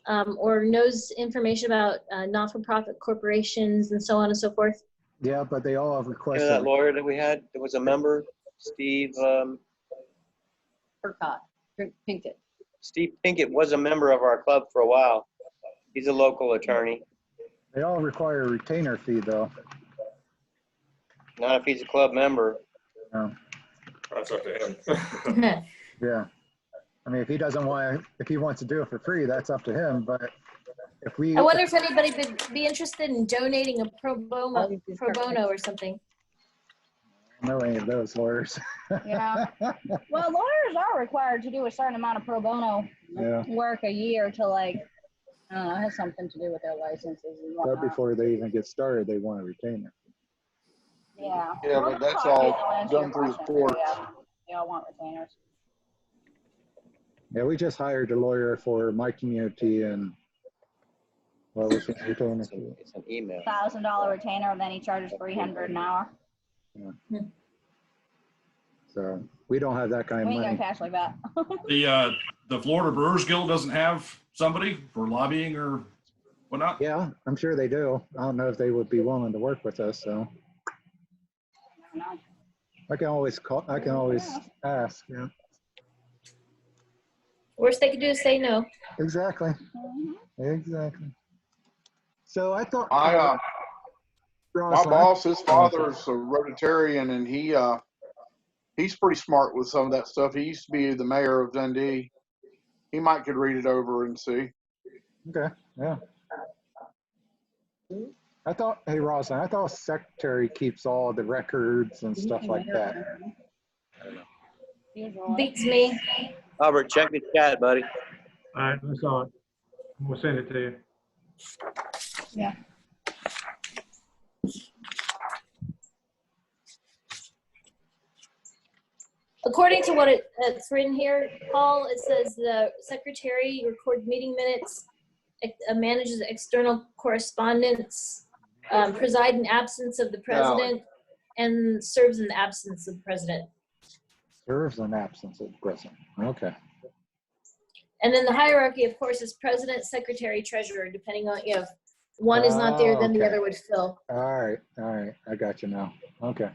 or knows information about not-for-profit corporations and so on and so forth? Yeah, but they all have You know requested. that lawyer that we had that was a member, Steve Pinkett. Steve Pinkett was a member of our club for a while. He's a local attorney. They all require a retainer fee, though. Not if he's a club member. No. That's up to him. Yeah. I mean, if he wants to do it for free, that's up to him. But if we, I wonder if anybody would be interested in donating a pro bono or something. I don't know any of those lawyers. Yeah. Well, lawyers are required to do a certain amount of pro bono Yeah. work a year to, like, I don't know, it has something to do with their licenses and But whatnot. before they even get started, they want a retainer. Yeah. Yeah, Well, but that's they'll all probably answer your done through the question, courts. Yeah, they all want retainers. Yeah, we just hired a lawyer for my community, and what was it you told me? It's an email. $1,000 retainer, and then he charges $300 an hour. So we don't have that kind of We ain't money. got cash like that. The Florida Brewers Guild doesn't have somebody for lobbying or whatnot? Yeah, I'm sure they do. I don't know if they would be willing to work with us, so I can always call. I can always ask. Yeah, Worst they could do is say no. exactly, exactly. So I thought My Ross, boss, his father's a Rotarian, and he's pretty smart with some of that stuff. He used to be the mayor of Dundee. He could read it over and see. Okay, yeah. I thought, hey Ross, I thought secretary keeps all the records and stuff like that. Beats me. Robert, check the chat, buddy. All right, I saw it. We'll send it to you. Yeah. According to what it's written here, Paul, it says the secretary records meeting minutes, manages external correspondence, preside in absence of the president, and serves in the absence of the president. Serves in absence of the president. Okay. And then the hierarchy, of course, is president, secretary, treasurer, depending on if one is not there, then the Okay. other would fill. All right. I got you now. Okay.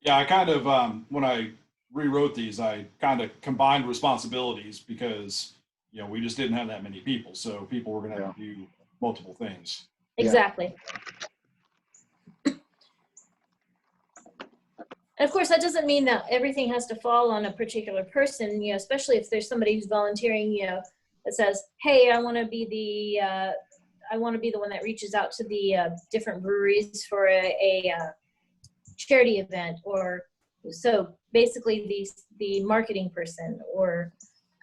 Yeah, I kind of, when I rewrote these, I kind of combined responsibilities because, we just didn't have that many people. So people were going to have to do multiple things. Exactly. And of course, that doesn't mean that everything has to fall on a particular person, especially if there's somebody who's volunteering, that says, hey, I want to be the one that reaches out to the different breweries for a charity event, or so basically the marketing person, or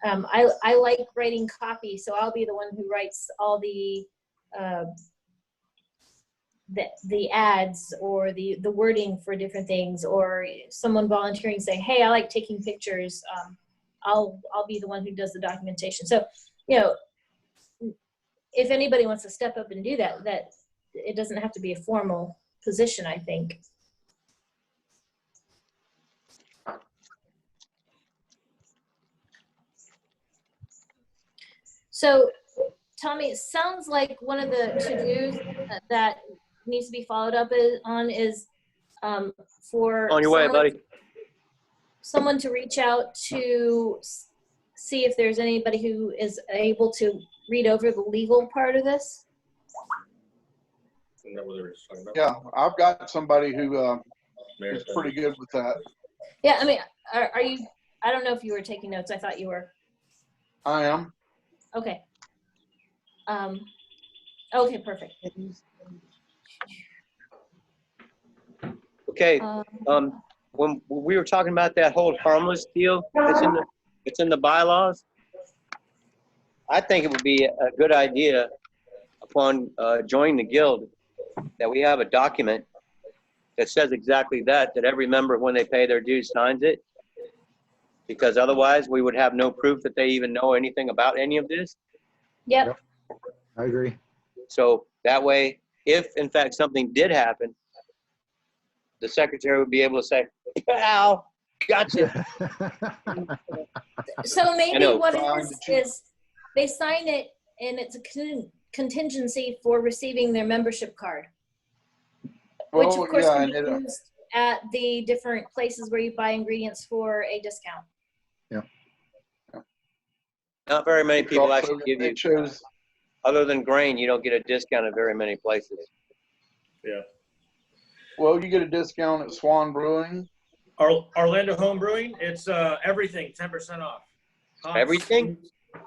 I like writing copy, so I'll be the one who writes all the ads or the wording for different things, or someone volunteering saying, hey, I like taking pictures. I'll be the one who does the documentation. So, if anybody wants to step up and do that it doesn't have to be a formal position, I think. So, Tommy, it sounds like one of the to-dos that needs to be followed up on is for On your way, buddy. someone to reach out to see if there's anybody who is able to read over the legal part of this. Isn't that what they were just talking about? Yeah, I've got somebody who is pretty good with that. Yeah, I mean, are you, I don't know if you were taking notes. I thought you were. I am. Okay. Okay, perfect. Okay. When we were talking about that whole harmless deal, it's in the bylaws. I think it would be a good idea upon joining the guild that we have a document that says exactly that every member, when they pay their dues, signs it. Because otherwise we would have no proof that they even know anything about any of this. Yep. I agree. So that way, if in fact something did happen, the secretary would be able to say, "Ow, gotcha." So maybe what it is they sign it, and it's a contingency for receiving their membership card, which of course can be used at the different places where you buy ingredients for a discount. Yeah. Not very many people actually give you. It shows. Other than grain, you don't get a discount at very many places. Yeah. Well, you get a discount at Swan Brewing. Orlando Home Brewing, it's everything 10% off. Hops, Everything?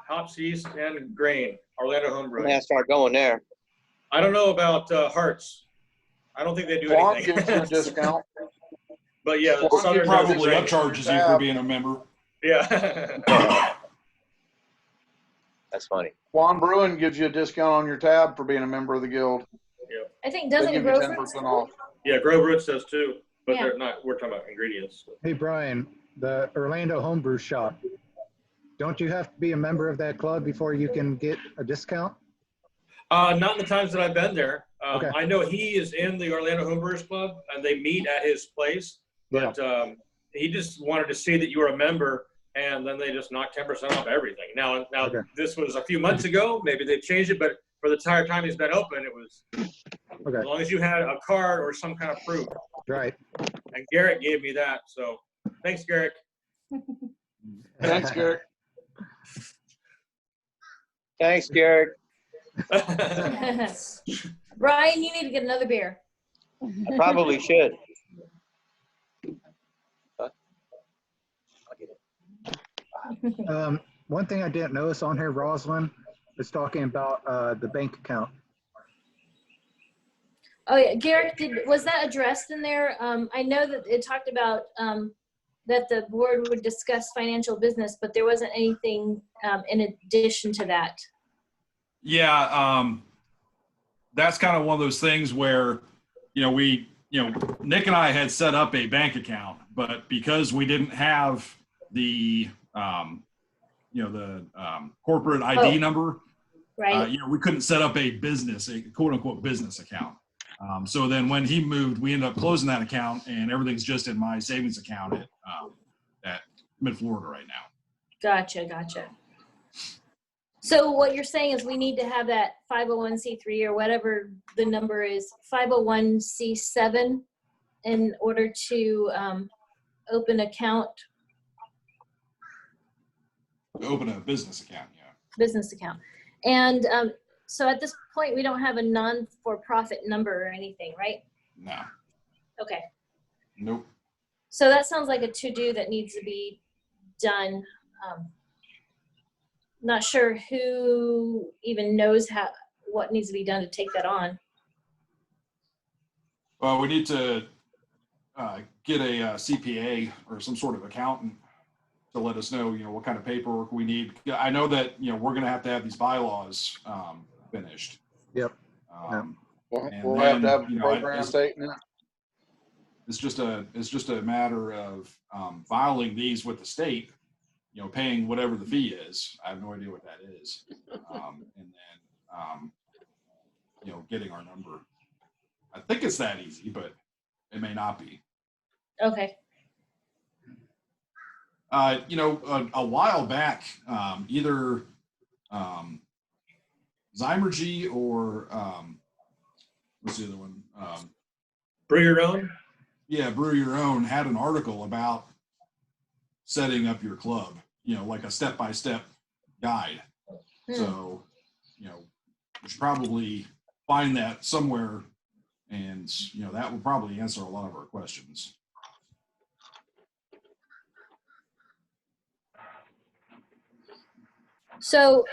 Hops, yeast, and grain. Orlando Home I'm Brewing. gonna start going there. I don't know about Hearts. I don't think they do Swan anything. gives you a discount. But yeah, Swan Southern Probably does it. upcharges you for being a member. Yeah. That's funny. Swan Brewing gives you a discount on your tab for being a member of the guild. I think They doesn't give you Grove 10% off. Yeah, Grove Roots does too, but Yeah. they're not. We're talking about ingredients. Hey, Brian, the Orlando Homebrew Shop, don't you have to be a member of that club before you can get a discount? Not in the times that I've been there. Okay. I know he is in the Orlando Homebrewers Club, and they meet at his place. But he just wanted to see that you were a member, and then they just knocked 10% off everything. Now, Okay. This was a few months ago. Maybe they've changed it, but for the entire time he's been open, it was Okay. as long as you had a card or some kind of proof. Right. And Garrett gave me that, so thanks, Garrett. Thanks, Garrett. Thanks, Garrett. Brian, you need to get another beer. I probably should. One thing I didn't notice on here, Rosalind, is talking about the bank account. Oh yeah, Garrett, was that addressed in there? I know that it talked about that the board would discuss financial business, but there wasn't anything in addition to that. Yeah, that's kind of one of those things where, Nick and I had set up a bank account, but because we didn't have the, corporate ID number, Right. we couldn't set up a quote unquote business account. So then when he moved, we ended up closing that account, and everything's just in my savings account at Mid-Florida right now. Gotcha. So what you're saying is we need to have that 501c3 or whatever the number is, 501c7 in order to open account. Open a business account, yeah. Business account. And so at this point, we don't have a non-for-profit number or anything, right? No. Okay. Nope. So that sounds like a to-do that needs to be done. Not sure who even knows what needs to be done to take that on. Well, we need to get a CPA or some sort of accountant to let us know, what kind of paperwork we need. I know that, we're going to have these bylaws finished. Yep. We'll have to have a program date now. It's just a matter of filing these with the state, paying whatever the fee is. I have no idea what that is. And then, getting our number. I think it's that easy, but it may not be. Okay. A while back, either Zymergy or what's the other one? Brew Your Own? Yeah, Brew Your Own had an article about setting up your club, like a step-by-step guide. So, we should probably find that somewhere, and, that will probably answer a lot of our questions. So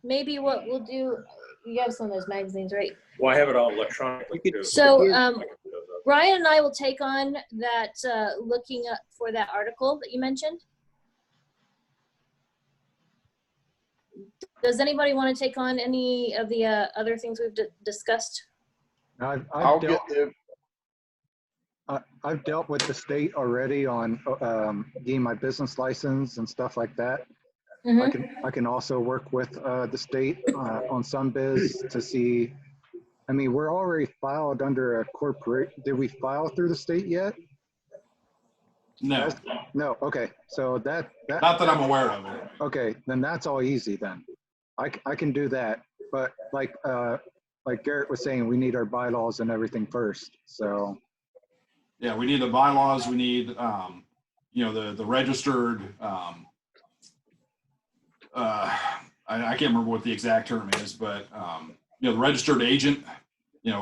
maybe what we'll do, you have some of those magazines, right? Well, I have it all electronically too. So Ryan and I will take on that, looking up for that article that you mentioned. Does anybody want to take on any of the other things we've discussed? I've dealt with the state already on getting my business license and stuff like that. Mm-hmm. I can also work with the state on some biz to see. I mean, we're already filed under a corporate. Did we file through the state yet? No. No. Okay. So that not that I'm aware of it. Okay, then that's all easy then. I can do that. But like Garrett was saying, we need our bylaws and everything first. So yeah, we need the bylaws. We need the registered. I can't remember what the exact term is, but the registered agent,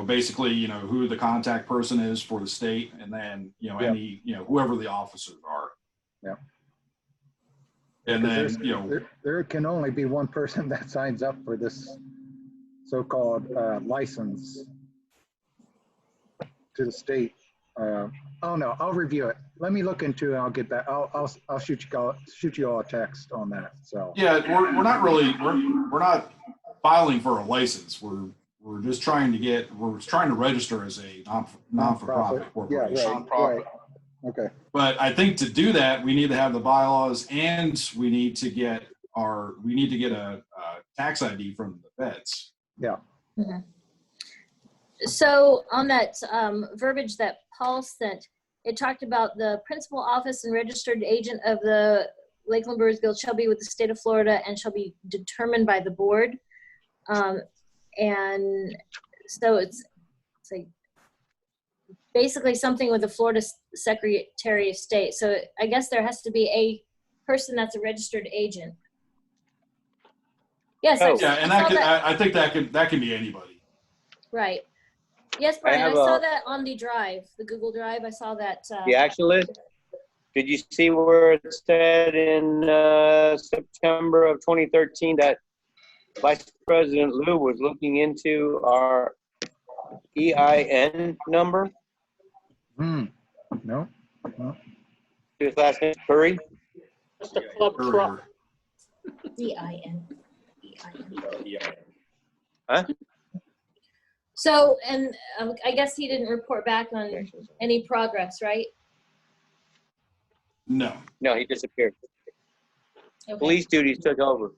basically, who the contact person is for the state, and then, any, whoever the officers are. Yeah. And then, there can only be one person that signs up for this so-called license to the state. Oh no, I'll review it. Let me look into it. I'll get that. I'll shoot you all a text on that. So yeah, we're not really we're not filing for a license. We're just trying to register as a non-for-profit corporation. Yeah, right. Okay. But I think to do that, we need to have the bylaws, and we need to get a tax ID from the feds. Yeah. Mm-hmm. So on that verbiage that Paul sent, it talked about the principal office and registered agent of the Lakeland Brewers Guild shall be with the state of Florida and shall be determined by the board. And so it's like basically something with the Florida Secretary of State. So I guess there has to be a person that's a registered agent. Yes. Yeah, and I think that can be anybody. Right. Yes, Brian, I saw that on the drive, the Google Drive. I saw that. The action list? Did you see where it said in September of 2013 that Vice President Liu was looking into our EIN number? No. His last name Curry? Just a club truck. EIN. Huh? So, and I guess he didn't report back on any progress, right? No. No, he disappeared. Okay. Police duties took over.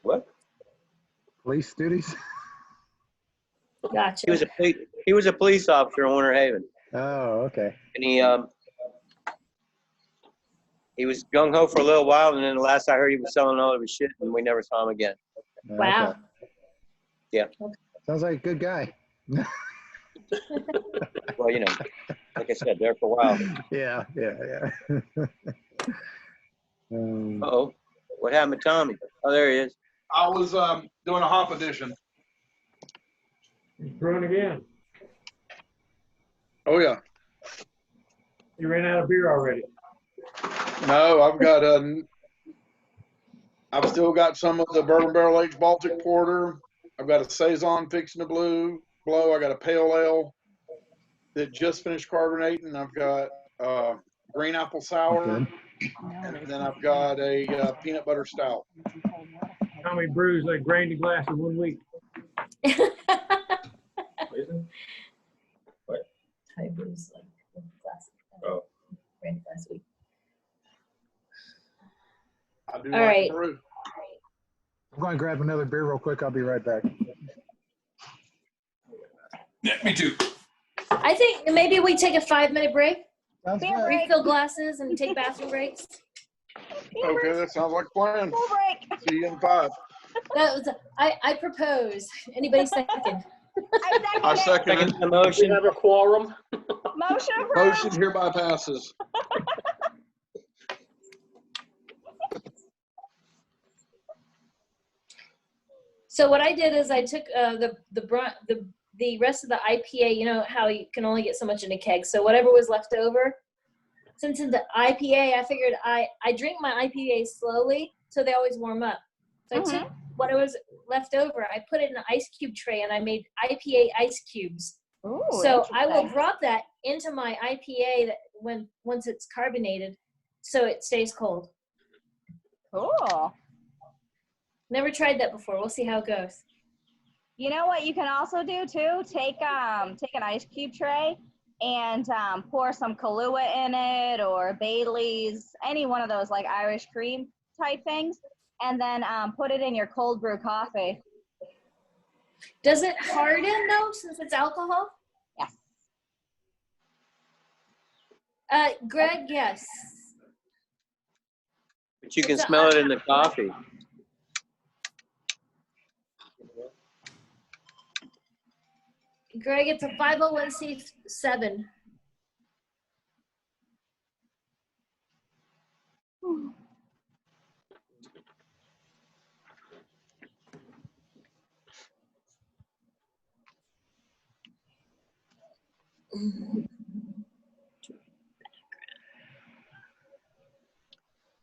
What? Police duties? Gotcha. He was a police officer in Winter Haven, Oh, okay. and he was gung ho for a little while, and then the last I heard, he was selling all of his shit, and we never saw him again. Wow. Okay. Yeah. Sounds like a good guy. Well, like I said, there for a while. Yeah. Uh-oh. What happened to Tommy? Oh, there he is. I was doing a hop edition. He's brewing again. Oh yeah. You ran out of beer already. No, I've still got some of the Bourbon Barrel Aged Baltic Porter. I've got a Saison fixing to blow. I got a pale ale that just finished carbonating. I've got green apple sour, Good. and then I've got a peanut butter stout. Tommy brews like grain to glass in 1 week. What? Thai brews like glass. Oh. Ran last week. I do All like right. to brew. I'm going to grab another beer real quick. I'll be right back. Yeah, me too. I think maybe we take a 5-minute break, Sounds good. refill glasses, and take bathroom breaks. Okay, that sounds like a plan. Full break. See you in 5. That was I propose. Anybody second? I second it. Second the We motion. have a quorum. Motion approved. Motion hereby passes. So what I did is I took the rest of the IPA. You know how you can only get so much in a keg. So whatever was left over, since it's the IPA, I figured I drink my IPA slowly, so they always warm up. So I took what was left over, I put it in an ice cube tray, and I made IPA ice cubes. Ooh, So I will interesting. drop that into my IPA once it's carbonated, so it stays cold. Cool. Never tried that before. We'll see how it goes. You know what you can also do too? Take an ice cube tray and pour some Kahlua in it or Bailey's, any one of those like Irish cream type things, and then put it in your cold brew coffee. Does it harden though, since it's alcohol? Yes. Greg, yes. But you can smell it in the coffee. Greg, it's a 501c7.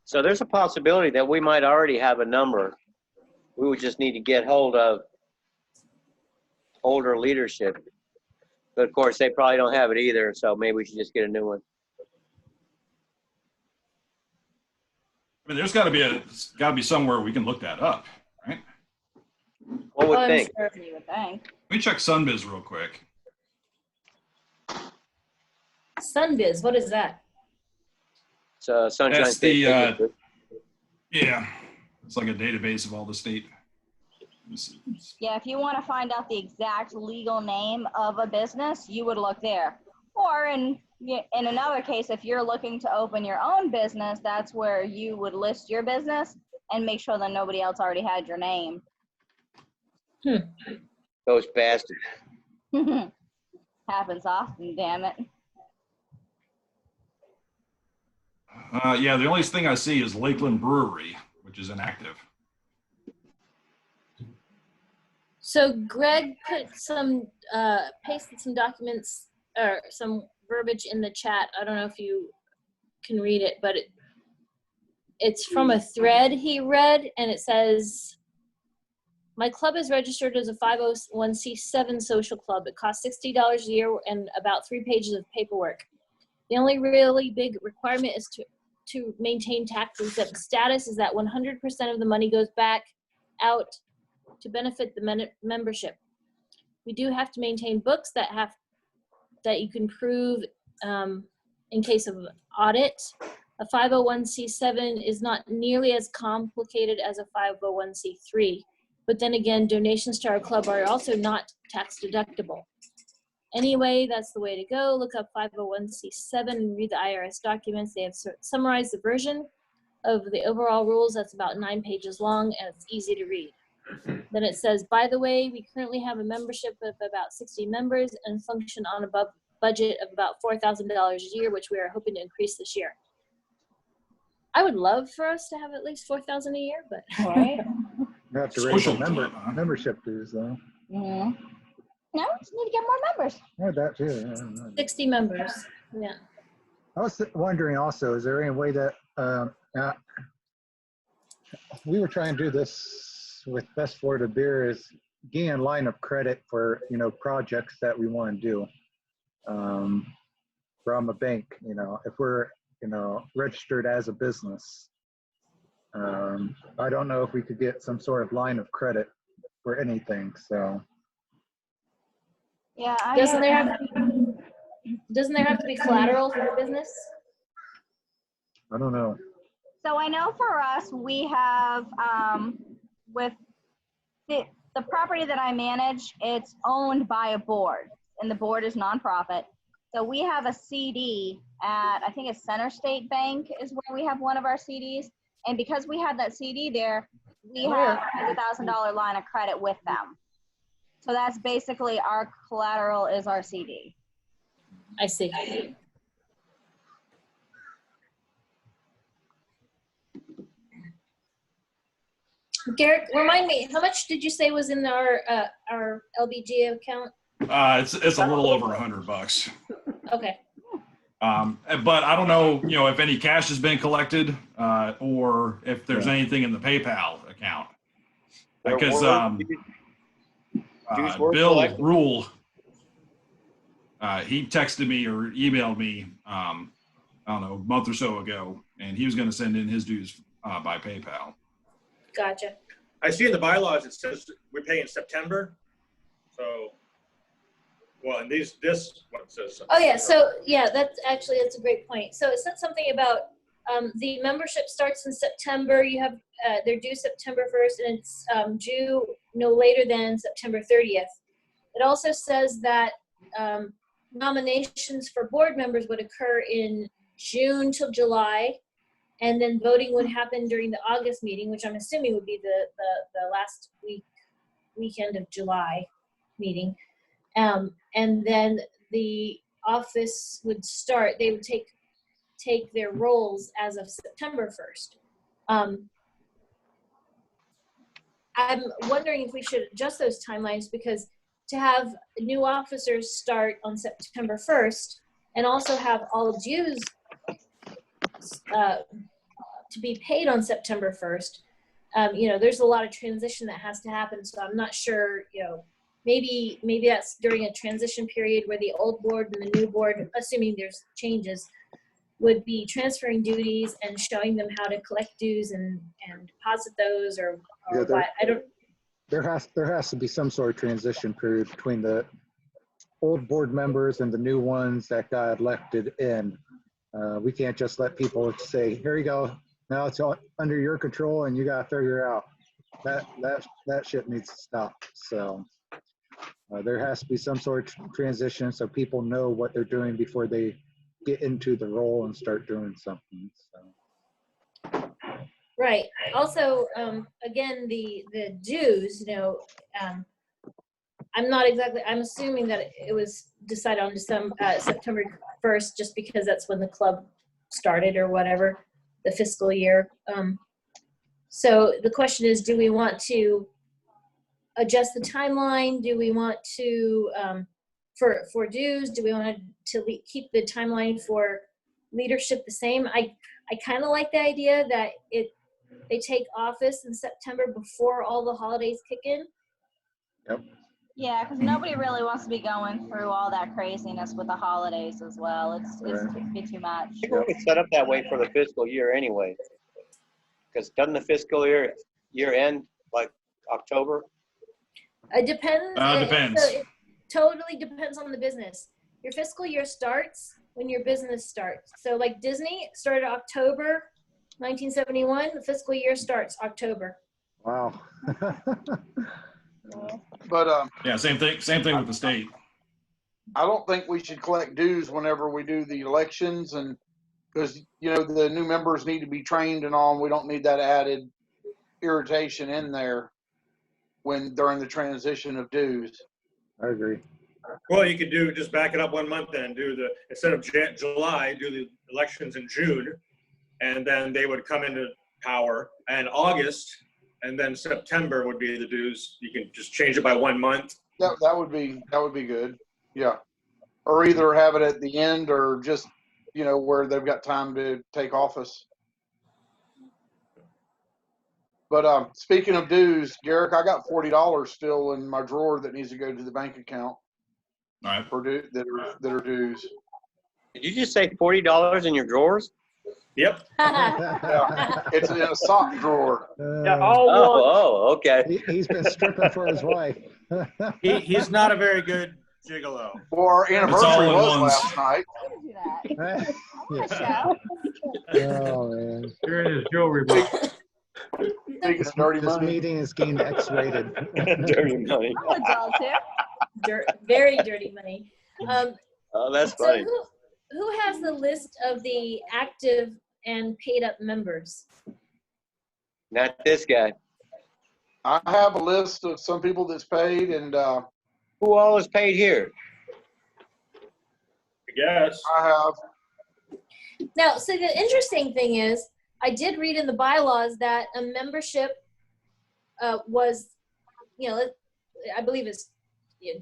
So there's a possibility that we might already have a number. We would just need to get hold of older leadership. But of course, they probably don't have it either, so maybe we should just get a new one. I mean, there's got to be somewhere we can look that up, right? One would I'm think. sure. You would think. Let me check Sunbiz real quick. Sunbiz, what is that? It's Sunshine That's State. the, yeah, it's like a database of all the state. Let me see. Yeah, if you want to find out the exact legal name of a business, you would look there. Or in another case, if you're looking to open your own business, that's where you would list your business and make sure that nobody else already had your name. Those bastards. Happens often, damn it. Yeah, the only thing I see is Lakeland Brewery, which is inactive. So Greg put pasted some documents or some verbiage in the chat. I don't know if you can read it, but it's from a thread he read, and it says, "My club is registered as a 501c7 social club. It costs $60 a year and about 3 pages of paperwork. The only really big requirement is to maintain tax-exempt status is that 100% of the money goes back out to benefit the membership. We do have to maintain books that you can prove in case of audit. A 501c7 is not nearly as complicated as a 501c3. But then again, donations to our club are also not tax deductible. Anyway, that's the way to go. Look up 501c7 and read the IRS documents. They have summarized the version of the overall rules. That's about 9 pages long, and it's easy to read. Then it says, by the way, we currently have a membership of about 60 members and function on a budget of about $4,000 a year, which we are hoping to increase this year. I would love for us to have at least $4,000 a year, but Right? You have to raise Social the club, huh? membership dues, though. Mm-hmm. No, just need to get more members. Yeah, that too. Yeah. 60 members. Yeah. I was wondering also, is there any way that we were trying to do this with Best Florida Beer is gain a line of credit for, projects that we want to do from a bank, if we're, registered as a business. I don't know if we could get some sort of line of credit for anything, so. Yeah. Doesn't there have to be collateral for the business? I don't know. So I know for us, we have, with the property that I manage, it's owned by a board, and the board is nonprofit. So we have a CD at, I think it's Center State Bank is where we have one of our CDs. And because we have that CD there, we have a $100,000 line of credit with them. So that's basically our collateral is our CD. I see. Garrett, remind me, how much did you say was in our LBG account? It's a little over $100. Okay. But I don't know, if any cash has been collected, or if there's anything in the PayPal account. Because Bill collected. Rule, he texted me or emailed me, I don't know, a month or so ago, and he was going to send in his dues by PayPal. Gotcha. I see in the bylaws, it says we pay in September. So, well, and this one says September. Oh yeah, so yeah, that's a great point. So it said something about the membership starts in September. You have they're due September 1st, and it's due no later than September 30th. It also says that nominations for board members would occur in June till July, and then voting would happen during the August meeting, which I'm assuming would be the last weekend of July meeting. And then the office would start, they would take their roles as of September 1st. I'm wondering if we should adjust those timelines, because to have new officers start on September 1st and also have all dues to be paid on September 1st, there's a lot of transition that has to happen. So I'm not sure, maybe that's during a transition period where the old board and the new board, assuming there's changes, would be transferring duties and showing them how to collect dues and deposit those, or what. I don't. There has to be some sort of transition period between the old board members and the new ones that got elected in. We can't just let people say, "Here you go. Now it's all under your control, and you got to figure it out." That shit needs to stop. So there has to be some sort of transition so people know what they're doing before they get into the role and start doing something. So. Right. Also, again, the dues, I'm assuming that it was decided on September 1st, just because that's when the club started or whatever, the fiscal year. So the question is, do we want to adjust the timeline? Do we want to, for dues, do we want to keep the timeline for leadership the same? I kind of like the idea that they take office in September before all the holidays kick in. Yep. Yeah, because nobody really wants to be going through all that craziness with the holidays as well. It's be too much. I think it's set up that way for the fiscal year anyway. Because doesn't the fiscal year end like October? It depends. Depends. So it totally depends on the business. your fiscal year starts when your business starts. So like Disney started October 1971, the fiscal year starts October. Wow. But Yeah, same thing with the state. I don't think we should collect dues whenever we do the elections, and because the new members need to be trained and all, and we don't need that added irritation in there during the transition of dues. I agree. Well, you could just back it up 1 month and instead of July, do the elections in June, and then they would come into power, and August, and then September would be the dues. You can just change it by 1 month. That would be good. Yeah. Or either have it at the end, or just, where they've got time to take office. But speaking of dues, Garrick, I got $40 still in my drawer that needs to go to the bank account. All right. For that are dues. Did you just say $40 in your drawers? Yep. Yeah. It's in a sock drawer. Yeah, all one. Oh, okay. He's been stripping for his wife. He's not a very good gigolo. Well, our all anniversary in was ones. last night. Oh, man. Here it is, jewelry box. Speaking of dirty This money. meeting is getting X-rated. Dirty money. Very dirty money. Oh, that's So funny. who has the list of the active and paid up members? Not this guy. I have a list of some people that's paid, and Who all is paid here? I guess. I have. Now, so the interesting thing is, I did read in the bylaws that a membership was, I believe it's,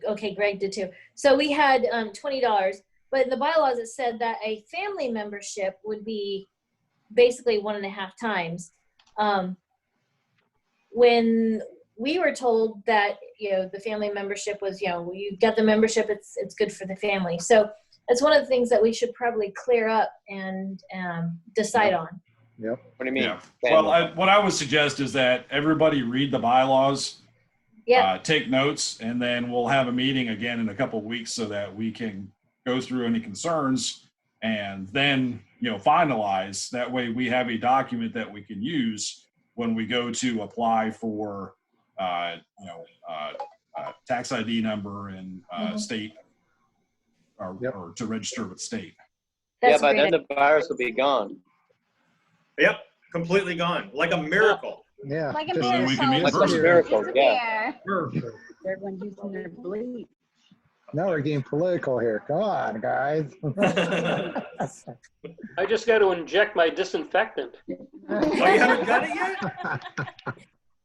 okay, Greg did too. So we had $20, but in the bylaws it said that a family membership would be basically 1.5 times. When we were told that, the family membership was, you got the membership, it's good for the family. So that's one of the things that we should probably clear up and decide on. Yep. What do you mean? Yeah. Well, what I would suggest is that everybody read the bylaws, take notes, and then we'll have a meeting again in a couple of weeks so that we can go through any concerns and then, finalize. That way we have a document that we can use when we go to apply for, tax ID number and state or to register with state. That's by great. then the virus will be gone. Yep. Completely gone. Like a miracle. Yeah. Like a just- So then we can meet in Like a person. miracle, yeah. Everyone's using their bleach. Now we're getting political here. Come on, guys. I just got to inject my disinfectant. Oh, you haven't done it yet?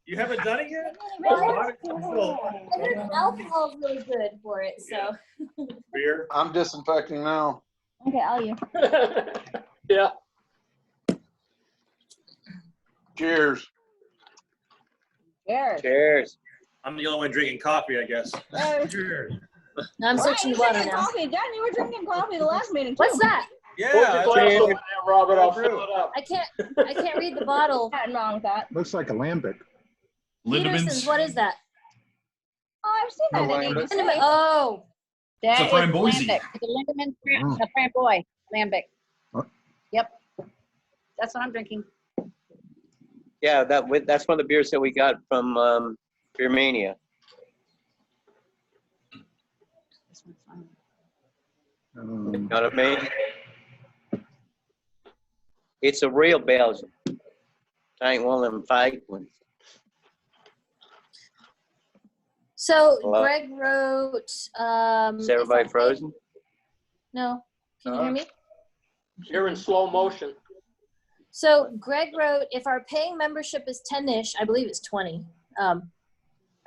You haven't done it yet? I heard alcohol is really good for it, so. Beer. I'm disinfecting now. Okay, I'll you. Yeah. Cheers. Cheers. Cheers. I'm the only one drinking coffee, I guess. I'm switching to water drinking now. coffee. Dad, you were drinking coffee the last meeting too. What's that? Yeah. Put your glass cheers. over there, Robert. I'll fill it up. I can't read the bottle. Nothing wrong with that. Looks like a lambic. Peterson's, Lindeman's. what is that? Oh, I've seen that No, in lambic. ABC. Oh, That It's a Framboise. Lambic. It's a Lindemann, Mm. a Framboy, Lambic. What? Yep. That's what I'm drinking. Yeah, that's one of the beers that we got from Beer Mania. This one's fine. You know what I mean? It's a real Belgian. I ain't one of them fake ones. so Hello? Greg wrote. Is everybody frozen? No, can you hear me? You're in slow motion. So Greg wrote, if our paying membership is 10-ish, I believe it's 20.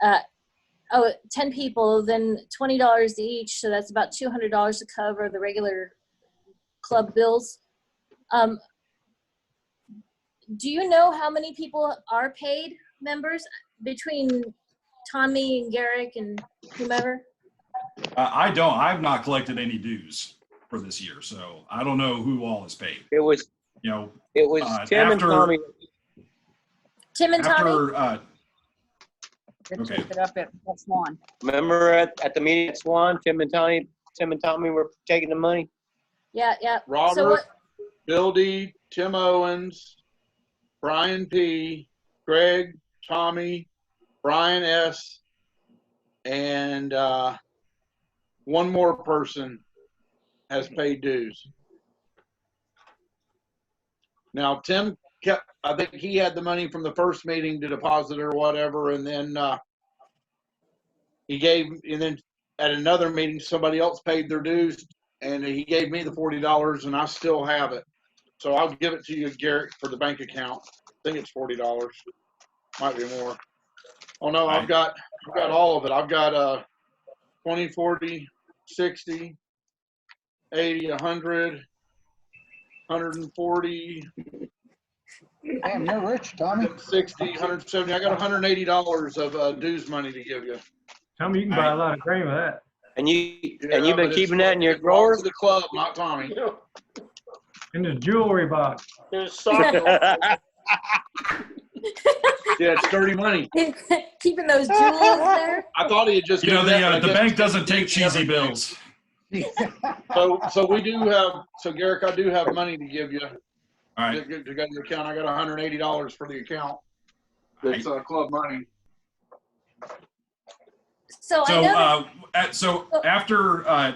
10 people, then $20 each. So that's about $200 to cover the regular club bills. Do you know how many people are paid members between Tommy and Garrick and whomever? I don't. I've not collected any dues for this year, so I don't know who all is paid. It was You know, Tim and after- Tommy. Tim and Tommy? after They Okay. took it up at Swan. Remember at the meeting at Swan, Tim and Tommy Tim and Tommy were taking the money? Yeah, yeah. So Robert, what, Bill D, Tim Owens, Brian P, Greg, Tommy, Brian S, and one more person has paid dues. Now, Tim kept, I think he had the money from the first meeting to deposit or whatever, and then and then at another meeting, somebody else paid their dues, and he gave me the $40, and I still have it. So I'll give it to you, Garrett, for the bank account. I think it's $40. Might be more. Oh no, I've got all of it. I've got 20, 40, 60, 80, 100, 140, Damn, you're rich, Tommy. 60, 170. I got $180 of dues money to give you. Tell me you can buy a lot of cream with that. And you've Yeah, been but keeping that in your it belongs drawer? to the club, not Tommy. In the jewelry box. There's socks. Yeah, it's dirty money. keeping those jewels there? I thought he had just. You know, given that, the but I bank guess- doesn't take cheesy bills. So we do have. So Garrick, I do have money to give you. All right. To go to your account. I got $180 for the account. That's club money. So I know that, So after,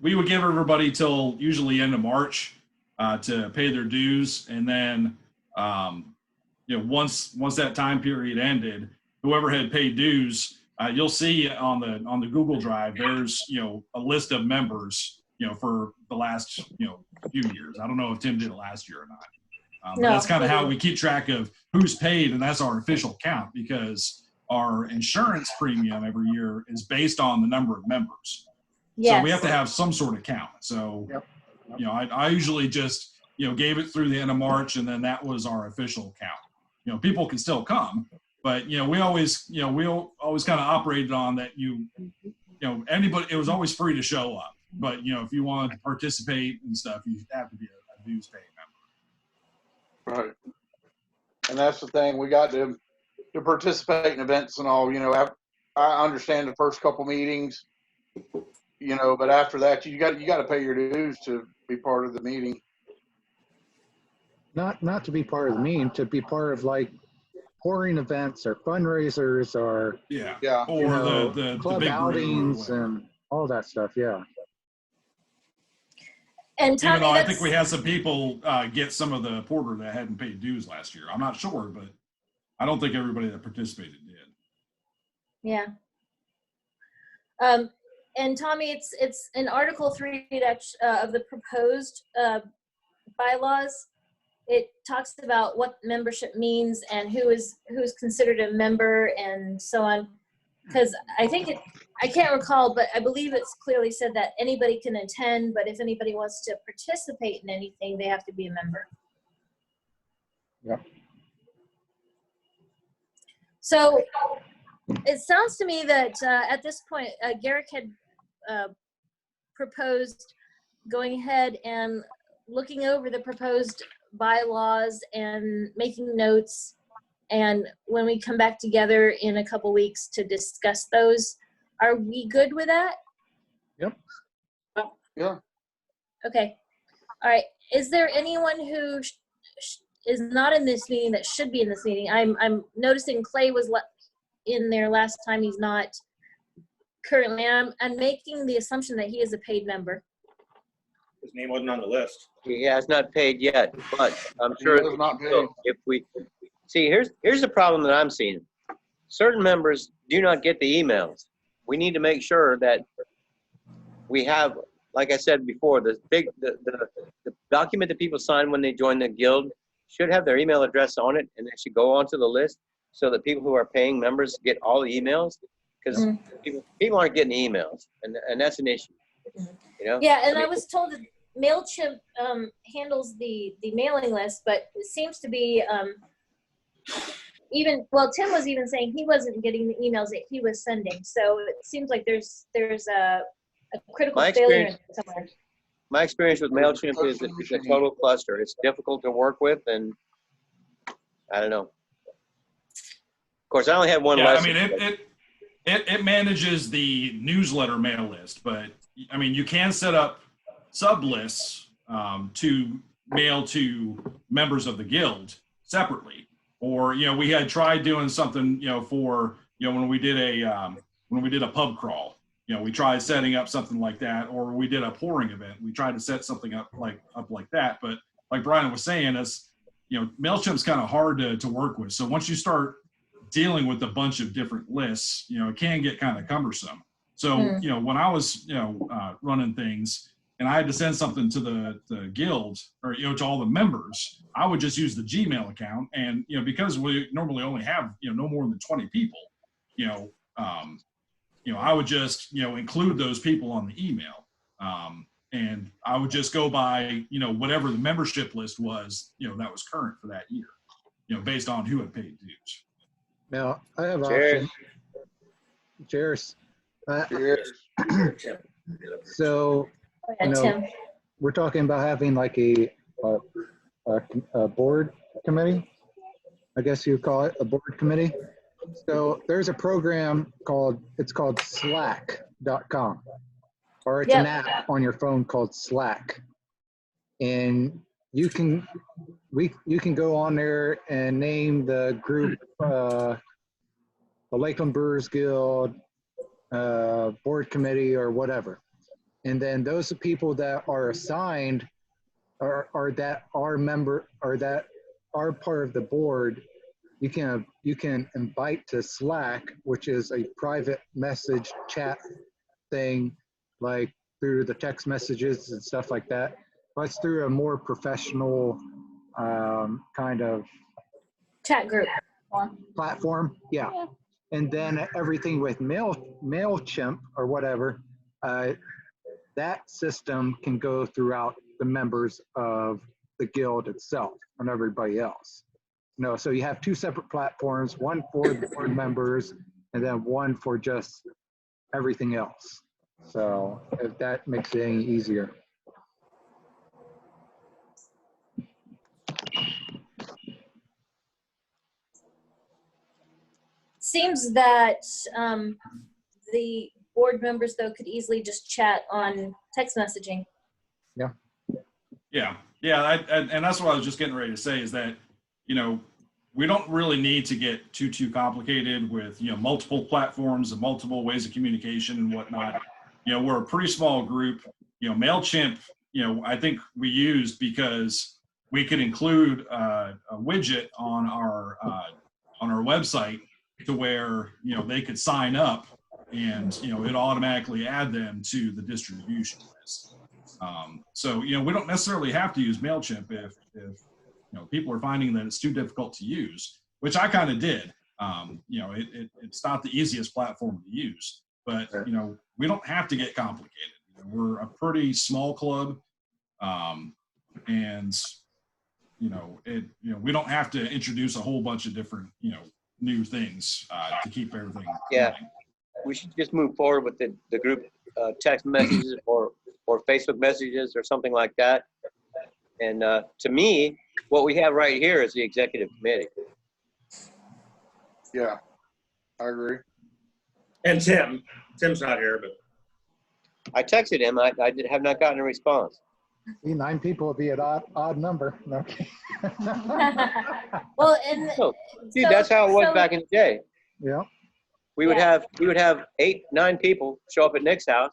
we would give everybody till usually end of March to pay their dues. And then, once that time period ended, whoever had paid dues, you'll see on the Google Drive, there's, a list of members, for the last, few years. I don't know if Tim did it last year or not. But No, that's kind of he how didn't. we keep track of who's paid, and that's our official count, because our insurance premium every year is based on the number of members. yes. So we have to have some sort of count. So, I usually just, gave it through the end of March, and then that was our official count. People can still come, but, we always kind of operated on that anybody, it was always free to show up. But, if you wanted to participate and stuff, you have to be a dues paying member. Right. And that's the thing. We got to participate in events and all. I understand the first couple meetings, but after that, you got to pay your dues to be part of the meeting. Not to be part of the meeting, to be part of like pouring events or fundraisers or Yeah. Yeah. Or the club big outings group. and all that stuff. Yeah. And Even Tommy, though I that's, think we had some people get some of the porter that hadn't paid dues last year. I'm not sure, but I don't think everybody that participated did. yeah. And Tommy, it's in Article 3 of the proposed bylaws. It talks about what membership means and who's considered a member and so on. Because I can't recall, but I believe it's clearly said that anybody can attend, but if anybody wants to participate in anything, they have to be a member. Yep. So it sounds to me that at this point, Garrick had proposed going ahead and looking over the proposed bylaws and making notes. And when we come back together in a couple weeks to discuss those, are we good with that? Yep. Yeah. Okay. All right. Is there anyone who is not in this meeting that should be in this meeting? I'm noticing Clay was in there last time. He's not currently. I'm making the assumption that he is a paid member. His name wasn't on the list. He has not paid yet, but I'm sure He has not paid. if we see, here's the problem that I'm seeing. Certain members do not get the emails. We need to make sure that we have, like I said before, the document that people sign when they join the guild should have their email address on it, and they should go onto the list so that people who are paying members get all the emails, because people aren't getting the emails, and that's an issue. Yeah, and I was told that MailChimp handles the mailing list, but it seems to be Tim was even saying he wasn't getting the emails that he was sending. So it seems like there's a critical failure somewhere. My experience with MailChimp is that it's a total cluster. It's difficult to work with, and I don't know. Of course, I only had one lesson. I mean, It manages the newsletter mail list, but I mean, you can set up sub lists to mail to members of the guild separately. Or, you know, we had tried doing something, you know, for, you know, when we did a pub crawl, you know, we tried setting up something like that, or we did a pouring event. We tried to set something up like that. But like Brian was saying, it's, you know, MailChimp's kind of hard to work with. So once you start dealing with a bunch of different lists, you know, it can get kind of cumbersome. So, you know, when I was, you know, running things and I had to send something to the guild or, you know, to all the members, I would just use the Gmail account. And, you know, because we normally only have, you know, no more than 20 people, you know, I would just, you know, include those people on the email. And I would just go by, you know, whatever the membership list was, you know, that was current for that year, you know, based on who had paid dues. Now, I have an Cheers. option. Cheers. Cheers. So, Go you ahead, know, Tim. we're talking about having like a board committee. I guess you call it a board committee. So there's a program called Slack.com, or it's an app on your phone called Slack, and you can go on there and name the group, the Lakeland Brewers Guild board committee or whatever, and then those people that are assigned or that are member or that are part of the board, you can invite to Slack, which is a private message chat thing, like through the text messages and stuff like that. But it's through a more professional kind of Chat group. platform. Yeah. And then everything with MailChimp or whatever, that system can go throughout the members of the guild itself and everybody else. No, so you have two separate platforms, one for the board members and then one for just everything else. So if that makes it any easier. Seems that the board members, though, could easily just chat on text messaging. Yeah, and that's what I was just getting ready to say is that, you know, we don't really need to get too complicated with, you know, multiple platforms and multiple ways of communication and whatnot. You know, we're a pretty small group. You know, MailChimp, you know, I think we used because we could include a widget on our website to where, you know, they could sign up and, you know, it automatically add them to the distribution list. So, you know, we don't necessarily have to use MailChimp if you know, people are finding that it's too difficult to use, which I kind of did. You know, it's not the easiest platform to use, but, you know, we don't have to get complicated. You know, we're a pretty small club, and, you know, we don't have to introduce a whole bunch of different, you know, new things to keep everything. Yeah. running. We should just move forward with the group text messages or Facebook messages or something like that. And to me, what we have right here is the executive committee. Yeah, I agree. And Tim's not here, but I texted him. I have not gotten a response. 9 people would be an odd number. Okay. Well, and So, dude, that's how it was back in the day. Yeah. We would have 8, 9 people show up at Nick's house.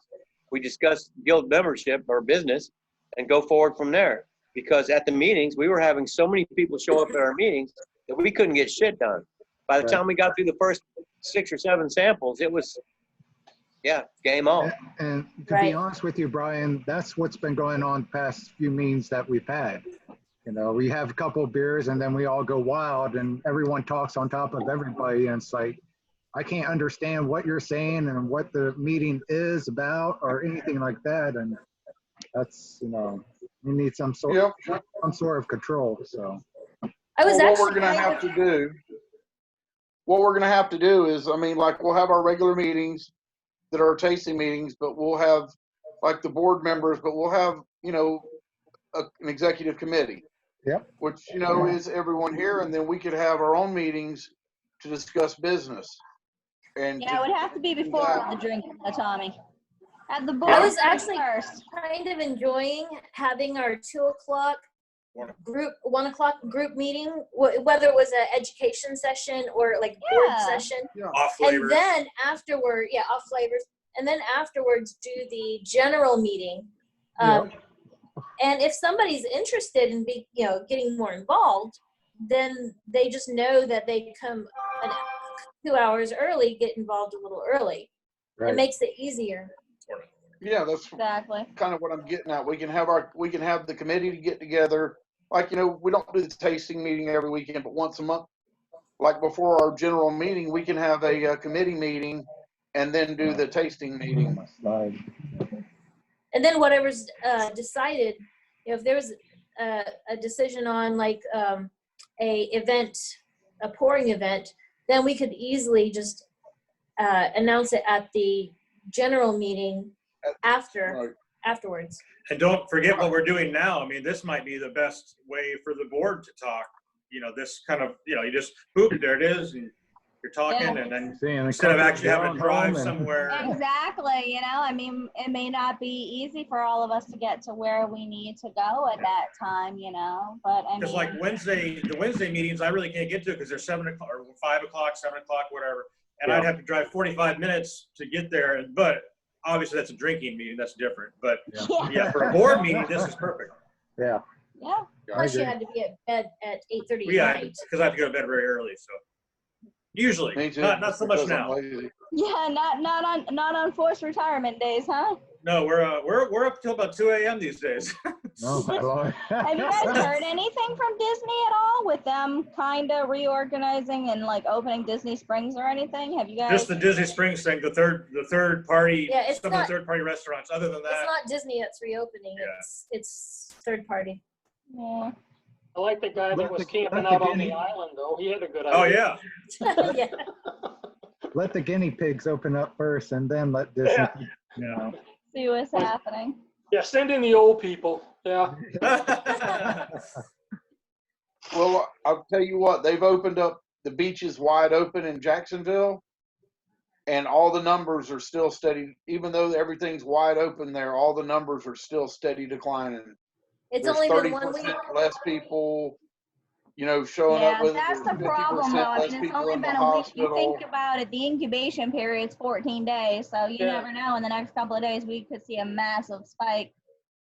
We discuss guild membership or business and go forward from there. Because at the meetings, we were having so many people show up at our meetings that we couldn't get shit done. By the time we got through the first 6 or 7 samples, it was, game on. And to be honest with you, Brian, that's what's been going on past few meetings that we've had. You know, we have a couple of beers and then we all go wild and everyone talks on top of everybody. And it's like, I can't understand what you're saying and what the meeting is about or anything like that. And that's, you know, you need some sort of control. So What we're gonna have to do is, I mean, like, we'll have our regular meetings that are tasting meetings, but we'll have like the board members, but we'll have, you know, an executive committee. Yep. Which, you know, is everyone here, and then we could have our own meetings to discuss business. And Yeah, it would have to be before that. the drink, Tommy. At the board I was actually first. kind of enjoying having our 2 o'clock group, 1 o'clock group meeting, whether it was an education session or like board Yeah. session. Off And flavors. then afterward, yeah, off flavors. And then afterwards do the general meeting. And if somebody's interested in getting more involved, then they just know that they come 2 hours early, get involved a little early. Right. It makes it easier. Yeah, that's Exactly. kind of what I'm getting at. We can have the committee to get together. Like, we don't do the tasting meeting every weekend, but once a month, like before our general meeting, we can have a committee meeting and then do the tasting meeting. And then whatever's decided, if there was a decision on like a pouring event, then we could easily just announce it at the general meeting afterwards. And don't forget what we're doing now. I mean, this might be the best way for the board to talk. This kind of, you just boop, there it is, and you're talking, and then instead of actually having to drive somewhere. Exactly. I mean, it may not be easy for all of us to get to where we need to go at that time, but I mean. Because like the Wednesday meetings, I really can't get to because they're 7 o'clock or 5 o'clock, 7 o'clock, whatever. And I'd have to drive 45 minutes to get there. But obviously that's a drinking meeting. That's different. But yeah, for a board meeting, this is perfect. Yeah. Yeah. Plus you had to be at bed at 8:30 at Yeah, night. because I have to go to bed very early. So usually, Me too, not so much because I'm now. lazy. Yeah, not on forced retirement days, huh? No, we're up till about 2 a.m. these days. Oh, my Lord. Have you guys heard anything from Disney at all with them kind of reorganizing and like opening Disney Springs or anything? Have you guys? Just the Disney Springs thing, the third party, Yeah, it's some of not- the third party restaurants. Other than It's that, not Disney that's reopening. Yeah. It's third party. Yeah. I like the guy that Let was the- camping let the out on the guinea- island, though. He had a good oh idea. yeah, Yeah. Let the guinea pigs open up first and then let Disney, Yeah. See what's happening. Yeah, send in the old people. Yeah. Well, I'll tell you what, they've opened up the beaches wide open in Jacksonville, and all the numbers are still steady. Even though everything's wide open there, all the numbers are still steady declining. It's There's only been 1 week. 30% less people, showing up Yeah, with that's the 50% problem though. I less mean, it's people only in the been a week. You hospital. think about it, the incubation period's 14 days, so you Yeah. never know. In the next couple of days, we could see a massive spike.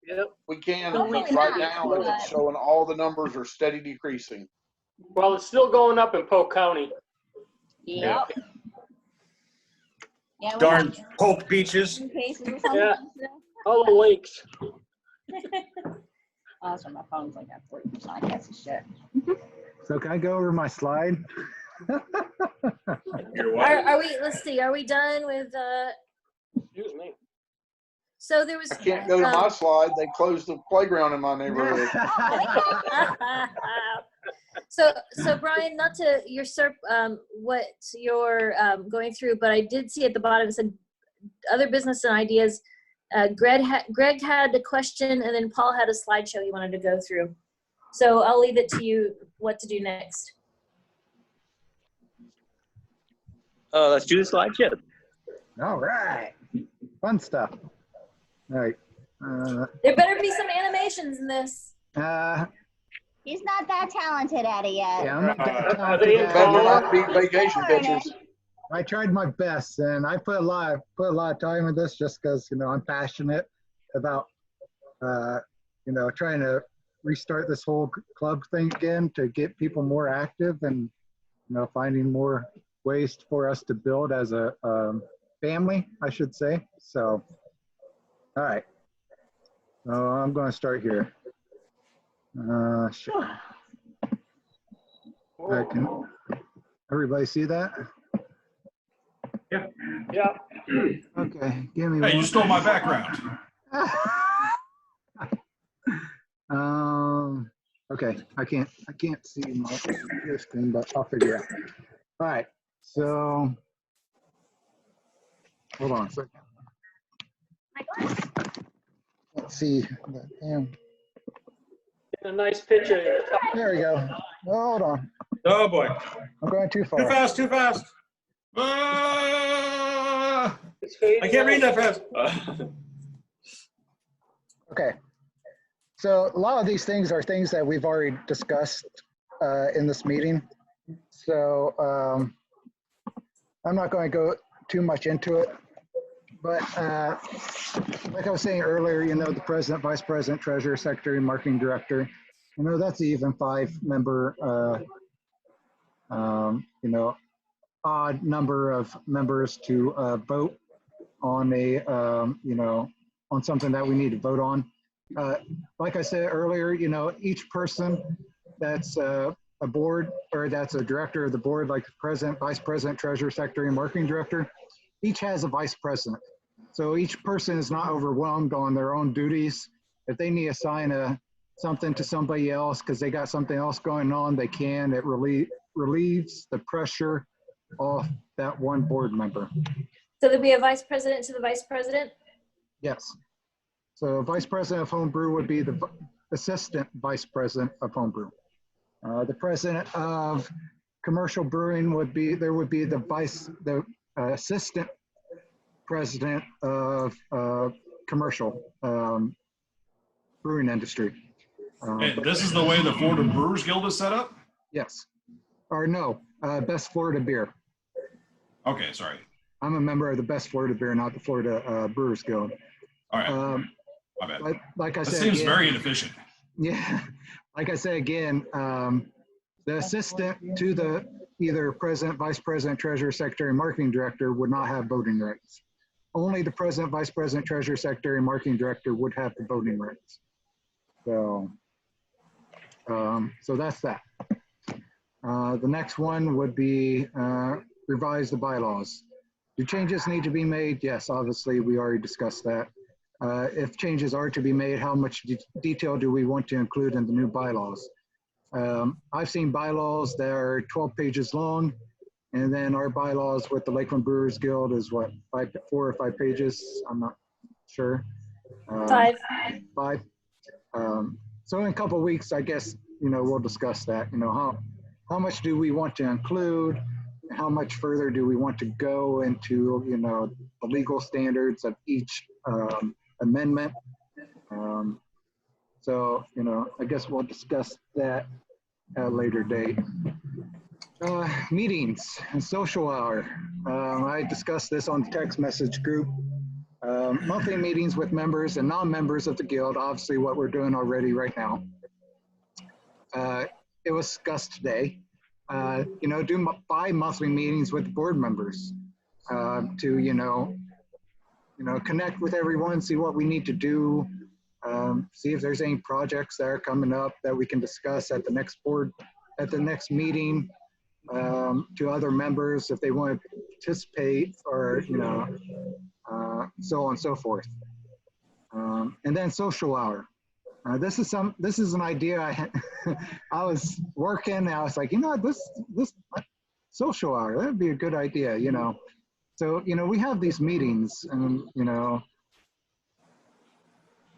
Yep. We can, Hopefully but right not, now it's but- showing all the numbers are steady decreasing. Well, it's still going up in Polk County. Yep. Yeah. we darn have Polk beaches. some cases or something. Yeah. All the lakes. Oh, so my phone's like at 3%. I can't see shit. So can I go over my slide? You're what? Are we? Let's see. Are we done with? Excuse me. So there was. I can't go to my slide. They closed the playground in my neighborhood. So Brian, not to usurp what you're going through, but I did see at the bottom it said other business and ideas. Greg had a question, and then Paul had a slideshow he wanted to go through. So I'll leave it to you what to do next. Let's do the slideshow. All right. Fun stuff. All right. There better be some animations in this. He's not that talented at it yet. Yeah, I'm not that Are they in talented. Better color? not be vacation pictures. I tried my best, and I put a lot of time in this just because I'm passionate about trying to restart this whole club thing again to get people more active and finding more ways for us to build as a family, I should say. So, all right. So I'm going to start here. Sure. All right, can everybody see that? Yeah. Okay, give me Hey, you one. stole my background. Okay, I can't see this thing, but I'll figure it out. All right, so hold on a second. Let's see. Damn. A nice picture. There we go. Hold on. Oh boy, I'm going too too far. fast, too fast. It's fading. I can't read that fast. Okay. So a lot of these things are things that we've already discussed in this meeting. So I'm not going to go too much into it, but like I was saying earlier, you know, the president, vice president, treasurer, secretary, marketing director, you know, that's even 5-member, you know, odd number of members to vote on a, you know, on something that we need to vote on. Like I said earlier, you know, each person that's a board or that's a director of the board, like the president, vice president, treasurer, secretary, and marketing director, each has a vice president. So each person is not overwhelmed on their own duties. If they need to assign something to somebody else because they got something else going on, they can. It relieves the pressure off that one board member. So there'll be a vice president to the vice president? Yes. So vice president of homebrew would be the assistant vice president of homebrew. The president of commercial brewing would be, there would be the assistant president of commercial brewing industry. And this is the way the Florida Brewers Guild is set up? Yes. Or no, Best Florida Beer. Okay, sorry. I'm a member of the Best Florida Beer, not the Florida Brewers Guild. All right. My bad. Like I That said, seems again, very inefficient. yeah. Like I said again, the assistant to the either president, vice president, treasurer, secretary, marketing director would not have voting rights. Only the president, vice president, treasurer, secretary, and marketing director would have the voting rights. So, so that's that. The next one would be revise the bylaws. Do changes need to be made? Yes, obviously, we already discussed that. If changes are to be made, how much detail do we want to include in the new bylaws? I've seen bylaws that are 12 pages long, and then our bylaws with the Lakeland Brewers Guild is what, 4 or 5 pages? I'm not sure. 5. 5. So in a couple of weeks, I guess, you know, we'll discuss that. You know, how much do we want to include? How much further do we want to go into, you know, the legal standards of each amendment? So, you know, I guess we'll discuss that at a later date. Meetings and social hour. I discussed this on the text message group. Monthly meetings with members and non-members of the guild, obviously what we're doing already right now. It was discussed today. You know, do bi-monthly meetings with board members to, you know, connect with everyone, see what we need to do, see if there's any projects that are coming up that we can discuss at the next meeting, to other members if they want to participate, or, you know, so on and so forth. And then social hour. This is an idea I was working, and I was like, you know, this social hour, that'd be a good idea, you know. So, you know, we have these meetings, and, you know,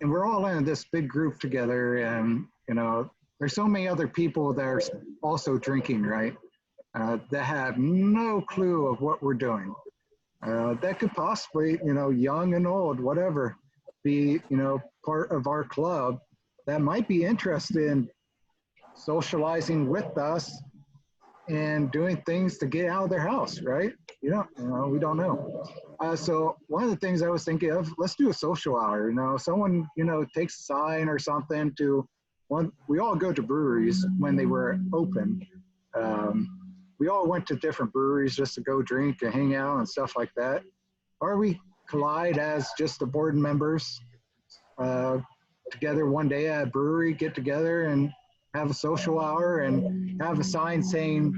and we're all in this big group together, and, you know, there's so many other people that are also drinking, right? That have no clue of what we're doing. That could possibly, you know, young and old, whatever, be, you know, part of our club that might be interested in socializing with us and doing things to get out of their house, right? You know, we don't know. So one of the things I was thinking of, let's do a social hour. You know, someone, you know, takes a sign or something to one. We all go to breweries when they were open. We all went to different breweries just to go drink and hang out and stuff like that. Or we collide as just the board members together one day at a brewery, get together and have a social hour and have a sign saying,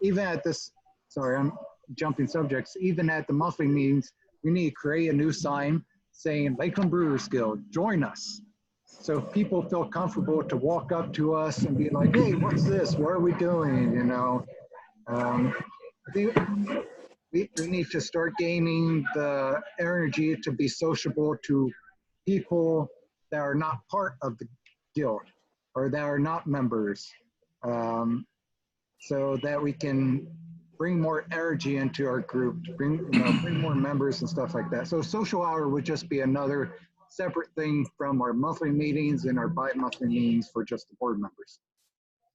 even at this, sorry, I'm jumping subjects, even at the monthly meetings, we need to create a new sign saying Lakeland Brewers Guild, join us. So people feel comfortable to walk up to us and be like, hey, what's this? What are we doing? You know, we need to start gaining the energy to be sociable to people that are not part of the guild or that are not members, so that we can bring more energy into our group, to bring more members and stuff like that. So social hour would just be another separate thing from our monthly meetings and our bi-monthly meetings for just the board members.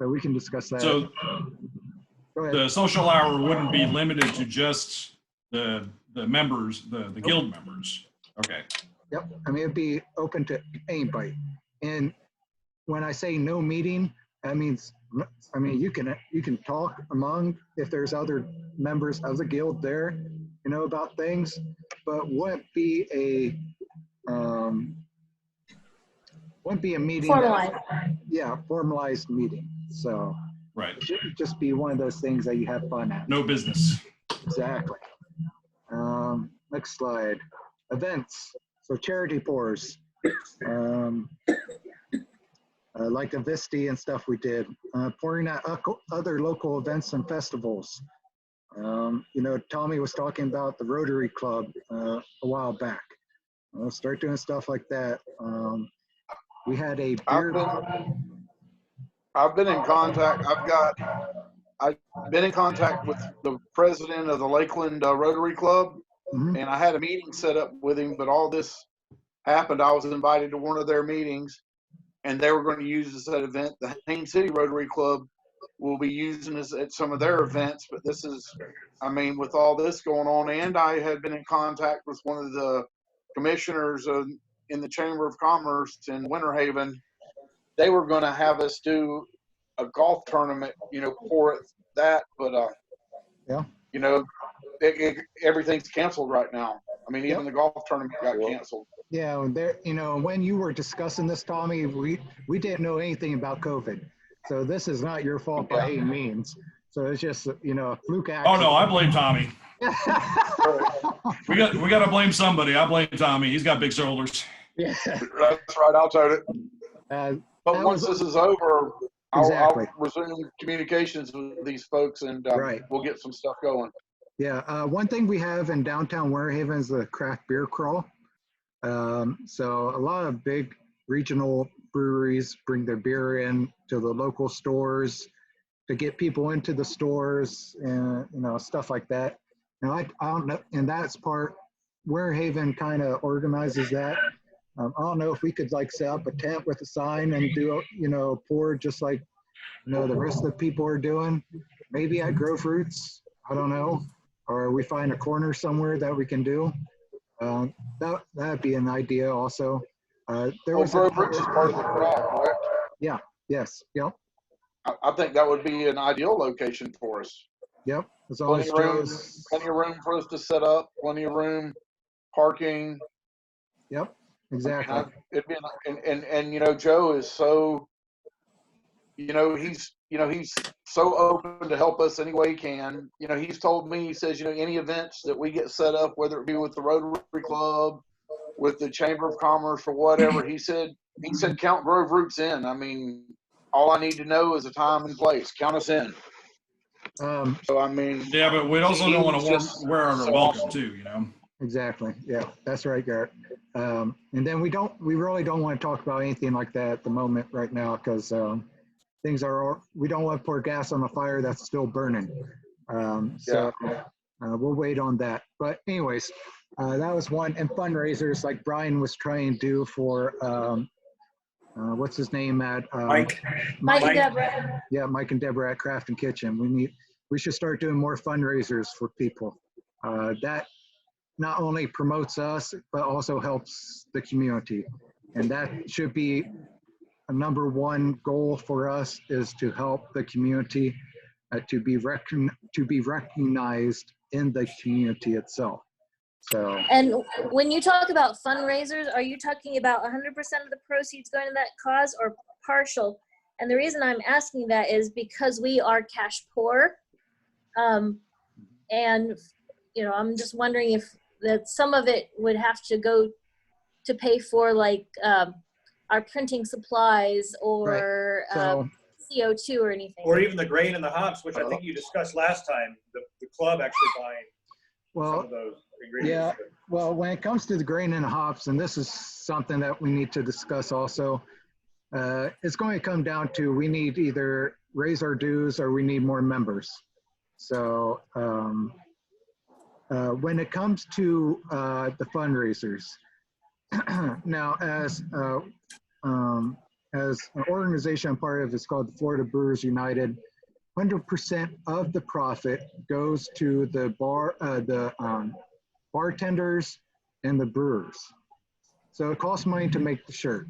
So we can discuss that. So Go ahead. the social hour wouldn't be limited to just the members, the guild members. Okay. Yep, I mean, it'd be open to anybody. And when I say no meeting, that means, I mean, you can talk among, if there's other members of the guild there, about things, but wouldn't be a meeting. Formalized. Yeah, formalized meeting. So Right. it should just be one of those things that you have fun at. No business. Exactly. Next slide. Events. So charity pours. Like the Visti and stuff we did. Pouring at other local events and festivals. Tommy was talking about the Rotary Club a while back. We'll start doing stuff like that. We had a beer. I've been in contact. I've been in contact with the president of the Lakeland Rotary Club, Mhm. and I had a meeting set up with him. But all this happened. I was invited to one of their meetings, and they were going to use this at event. The Haines City Rotary Club will be using this at some of their events. But this is, I mean, with all this going on, and I had been in contact with one of the commissioners in the Chamber of Commerce in Winter Haven. They were going to have us do a golf tournament, for that, but Yeah. Everything's canceled right now. I mean, even the golf tournament got canceled. Yeah, there. When you were discussing this, Tommy, we didn't know anything about COVID, so this is not your fault by any means. So it's just a fluke accident. Oh no, I blame Tommy. we got to blame somebody. I blame Tommy. He's got big shoulders. Yeah. That's right. I'll tell it. But once this is over, I'll resume communications with these folks, and we'll get some stuff going. Yeah, one thing we have in downtown Winter Haven is the craft beer crawl. So a lot of big regional breweries bring their beer in to the local stores to get people into the stores and stuff like that. Now I don't know, and that's part Winter Haven kind of organizes that. I don't know if we could set up a tent with a sign and do pour just like the rest of the people are doing. Maybe at Grove Roots, I don't know, or we find a corner somewhere that we can do. That'd be an idea also. Grove Roots is part of the crawl, correct? Yeah. Yes. Yep. I think that would be an ideal location for us. Yep. As long plenty of room for us to set up. Plenty of room, parking. Yep. Exactly. It'd be Joe is so, he's so open to help us any way he can. He's told me, he says, any events that we get set up, whether it be with the Rotary Club, with the Chamber of Commerce or whatever, he said, count Grove Roots in. I mean, all I need to know is a time and place. Count us in. So I mean. Yeah, but we also don't want to wear our welcome too, Exactly. Yeah, that's right, Garrett. And then we really don't want to talk about anything like that at the moment right now, because we don't want to pour gas on a fire that's still burning. So we'll wait on that. But anyways, that was one. And fundraisers like Brian was trying to do for, what's his name at? Mike and Deborah. Yeah, Mike and Deborah at Craft and Kitchen. We should start doing more fundraisers for people. That not only promotes us, but also helps the community. And that should be a number one goal for us, is to help the community to be recognized in the community itself. So. And when you talk about fundraisers, are you talking about 100% of the proceeds going to that cause or partial? And the reason I'm asking that is because we are cash poor. And, I'm just wondering if some of it would have to go to pay for our printing supplies or CO2 or anything. Or even the grain and the hops, which I think you discussed last time, the club actually buying some of those ingredients. Yeah, well, when it comes to the grain and the hops, and this is something that we need to discuss also, it's going to come down to we need either raise our dues or we need more members. So when it comes to the fundraisers, now as an organization I'm part of, it's called the Florida Brewers United. 100% of the profit goes to the bartenders and the brewers. So it costs money to make the shirt,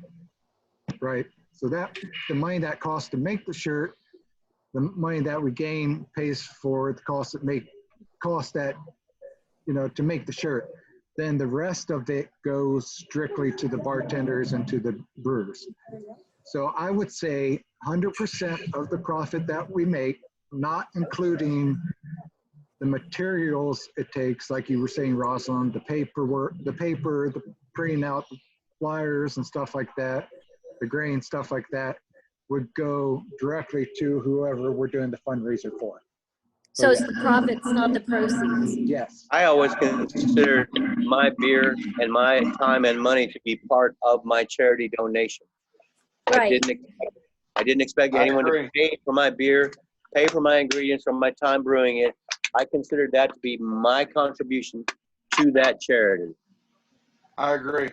right? So that the money that costs to make the shirt, the money that we gain pays for the cost that to make the shirt. Then the rest of it goes strictly to the bartenders and to the brewers. So I would say 100% of the profit that we make, not including the materials it takes, like you were saying, Rosalind, the paperwork, the printing out the flyers and stuff like that, the grain, stuff like that, would go directly to whoever we're doing the fundraiser for. So it's the profits, not the proceeds. Yes. I always considered my beer and my time and money to be part of my charity donation. Right. I didn't expect anyone to pay for my beer, pay for my ingredients from my time brewing it. I considered that to be my contribution to that charity. I agree.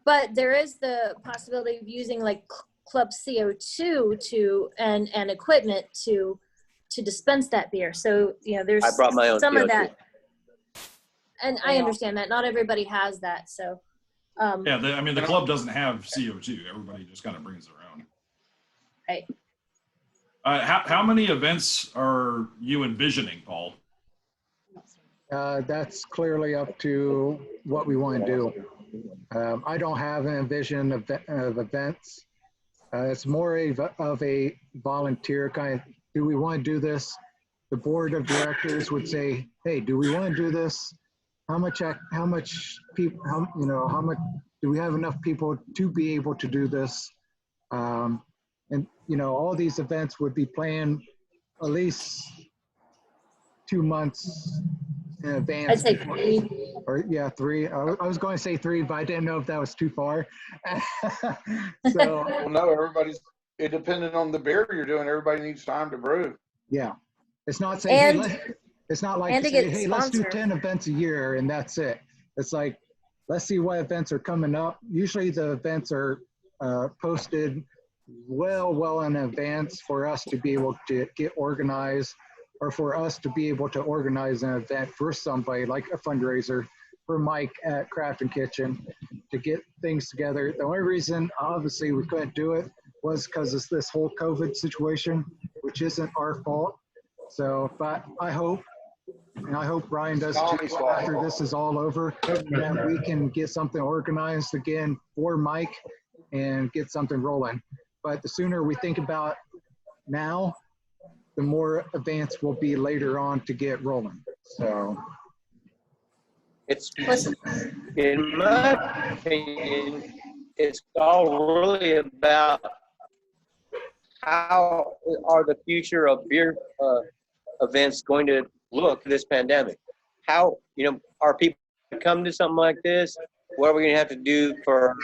But there is the possibility of using like Club CO2 and equipment to dispense that beer. So, there's I brought my own some CO2. of that. And I understand that not everybody has that. So, the club doesn't have CO2. Everybody just kind of brings their own. Right. How many events are you envisioning, Paul? That's clearly up to what we want to do. I don't have an envision of events. It's more of a volunteer kind of, do we want to do this? The board of directors would say, hey, do we want to do this? How much people, how much, do we have enough people to be able to do this? And all these events would be planned at least 2 months in advance. I'd say 3. Or yeah, 3. I was going to say 3, but I didn't know if that was too far. So well, no, it depended on the beer you're doing. Everybody needs time to brew. Yeah, it's not saying it's not like to say, hey, let's do sponsored. 10 events a year and that's it. It's like, let's see what events are coming up. Usually the events are posted well in advance for us to be able to get organized, or for us to be able to organize an event for somebody, like a fundraiser for Mike at Craft and Kitchen, to get things together. The only reason obviously we couldn't do it was because it's this whole COVID situation, which isn't our fault. So, but I hope Brian does too, after this is all over, that we can get something organized again for Mike and get something rolling. But the sooner we think about now, the more advanced will be later on to get rolling. So it's, in my opinion, it's all really about how are the future of beer events going to look this pandemic? How, are people going to come to something like this? What are we going to have to do for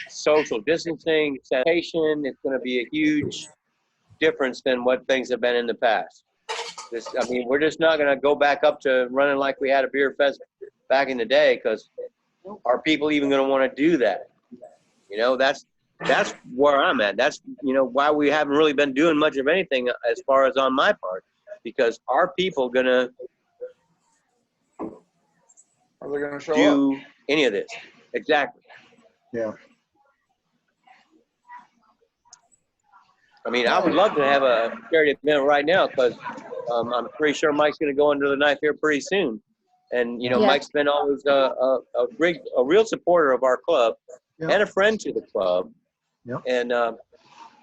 social distancing, sanitation? It's going to be a huge difference than what things have been in the past. We're just not going to go back up to running like we had a beer fest back in the day, because are people even going to want to do that? That's where I'm at. That's, why we haven't really been doing much of anything as far as on my part, because are people going to do any of this? Exactly. Yeah. I would love to have a charity event right now, because I'm pretty sure Mike's going to go under the knife here pretty soon. And, Mike's been always a real supporter of our club and a friend to the club. Yep. And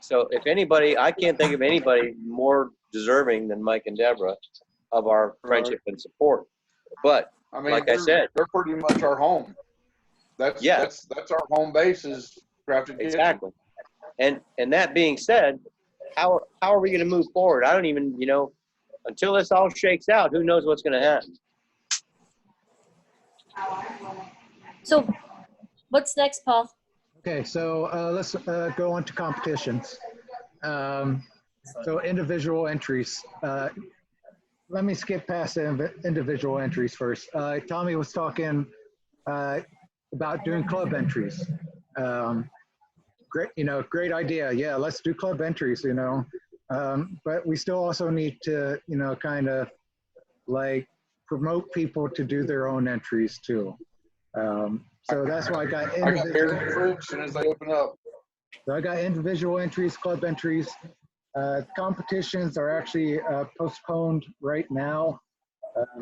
so if anybody, I can't think of anybody more deserving than Mike and Deborah of our friendship and support. But like I said, they're pretty much our home. That's our home base is Crafted Kitchen. Exactly. And that being said, how are we going to move forward? I don't even, until this all shakes out, who knows what's going to happen? So what's next, Paul? Okay, so let's go on to competitions. So individual entries. let me skip past the individual entries first. Tommy was talking about doing club entries. Great, great idea. Yeah, let's do club entries, but we still also need to, kind of like promote people to do their own entries too. So that's why I got buried fruit as soon as they open up. So I got individual entries, club entries. Competitions are actually postponed right now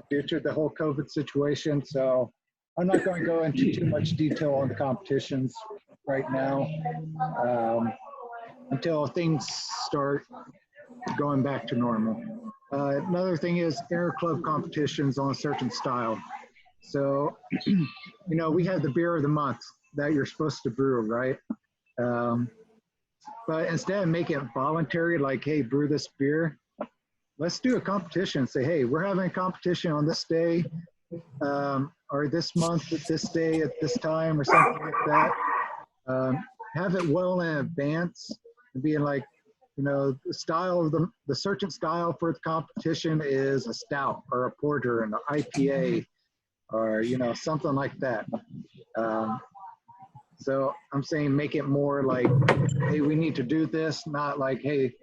due to the whole COVID situation. So I'm not going to go into too much detail on the competitions right now until things start going back to normal. Another thing is inter-club competitions on a certain style. So, we have the beer of the month that you're supposed to brew, right? But instead of making it voluntary, like, hey, brew this beer, let's do a competition. Say, hey, we're having a competition on this day, or this month at this day at this time, or something like that. Have it well in advance and being like, the style of the certain style for the competition is a stout or a porter and an IPA or, something like that. So I'm saying make it more like, hey, we need to do this, not like, hey,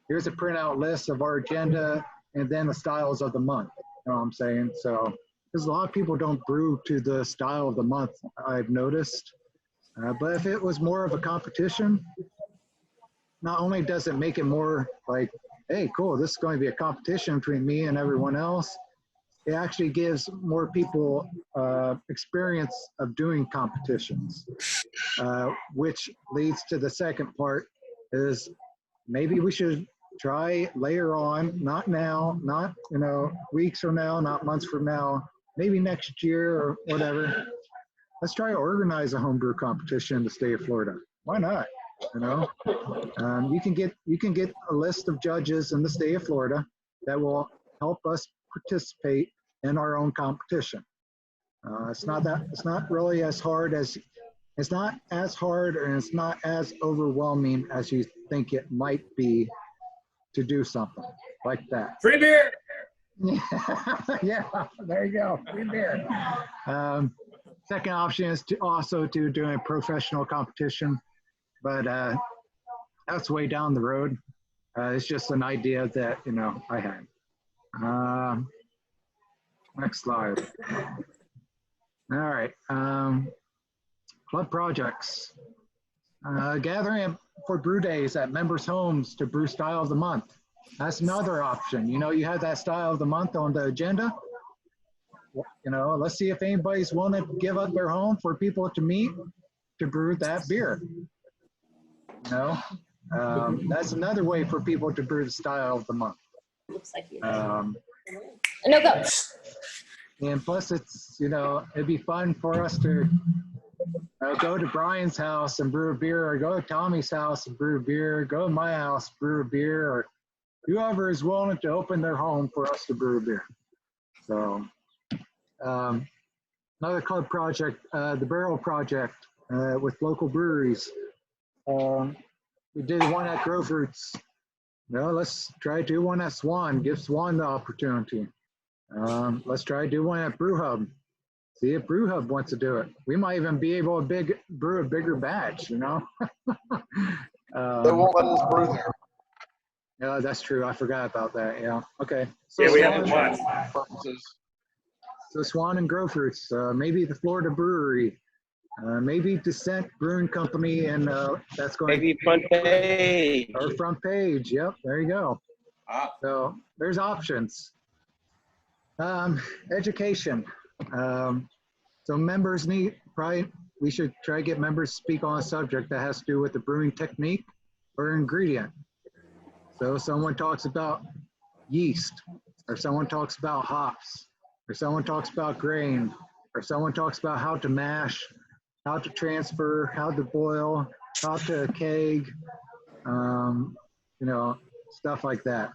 here's a printout list of our agenda and then the styles of the month. You know what I'm saying? So, because a lot of people don't brew to the style of the month, I've noticed. But if it was more of a competition, not only does it make it more like, hey, cool, this is going to be a competition between me and everyone else, it actually gives more people experience of doing competitions, which leads to the second part is maybe we should try later on, not now, not, weeks from now, not months from now, maybe next year or whatever. Let's try to organize a homebrew competition in the state of Florida. Why not? You can get a list of judges in the state of Florida that will help us participate in our own competition. It's not really as hard and it's not as overwhelming as you think it might be to do something like that. Free beer. Yeah, there you go, free beer. Second option is to do a professional competition, but that's way down the road. It's just an idea that I had. Next slide. All right. Club projects. Gathering for brew days at members' homes to brew style of the month. That's another option. You have that style of the month on the agenda. Let's see if anybody's willing to give up their home for people to meet to brew that beer. That's another way for people to brew the style of the month. Looks like you. No, go. And plus, it's it'd be fun for us to go to Brian's house and brew a beer, or go to Tommy's house and brew a beer, go to my house, brew a beer, or whoever is willing to open their home for us to brew a beer. So, another club project, the Barrel Project with local breweries. We did one at Grove Roots. Let's try to do one at Swan. Give Swan the opportunity. Let's try to do one at Brew Hub. See if Brew Hub wants to do it. We might even be able to brew a bigger batch, They won't let us brew there. Yeah, that's true. I forgot about that. Yeah. Okay. So yeah, we have purposes. So Swan and Grove Roots, maybe the Florida Brewery, maybe Descent Brewing Company, and that's going maybe Front Page. Or Front Page. Yep. There you go. So there's options. Education. So members we should try to get members to speak on a subject that has to do with the brewing technique or ingredient. So someone talks about yeast, or someone talks about hops, or someone talks about grain, or someone talks about how to mash, how to transfer, how to boil, how to keg, stuff like that.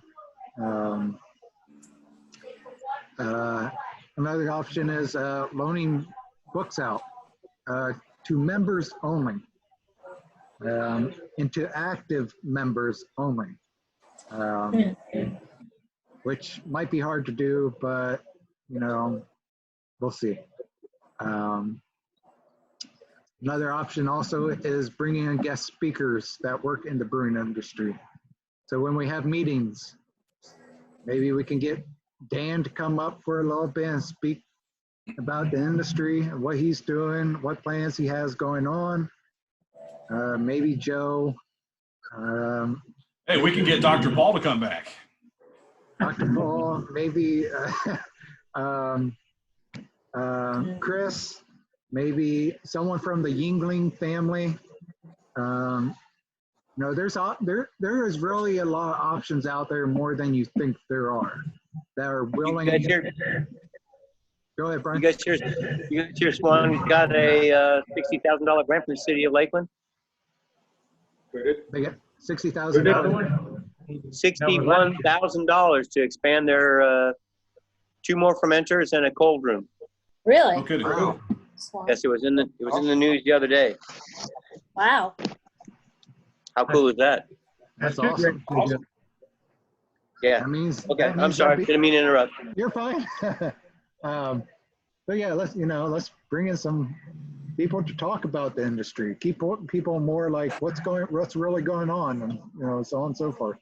Another option is loaning books out to members only, and to active members only. which might be hard to do, but you know, we'll see. Another option also is bringing in guest speakers that work in the brewing industry. So when we have meetings, maybe we can get Dan to come up for a little bit and speak about the industry, what he's doing, what plans he has going on. Maybe Joe. Hey, we can get Dr. Paul to come back. Dr. Paul, maybe Chris, maybe someone from the Yingling family. No, there is really a lot of options out there, more than you think there are, that are willing. Go ahead, Brian. You guys hear Swan got a $60,000 grant from the city of Lakeland? They get $60,000. $61,000 to expand their 2 more fermenters and a cold room. Really? Okay. Wow. Yes, it was in the news the other day. Wow. How cool is that? That's awesome. Yeah. That means. Okay, that means I'm sorry. Didn't mean to interrupt. You're fine. But yeah, let's bring in some people to talk about the industry. Keep people more like what's really going on, and so on and so forth.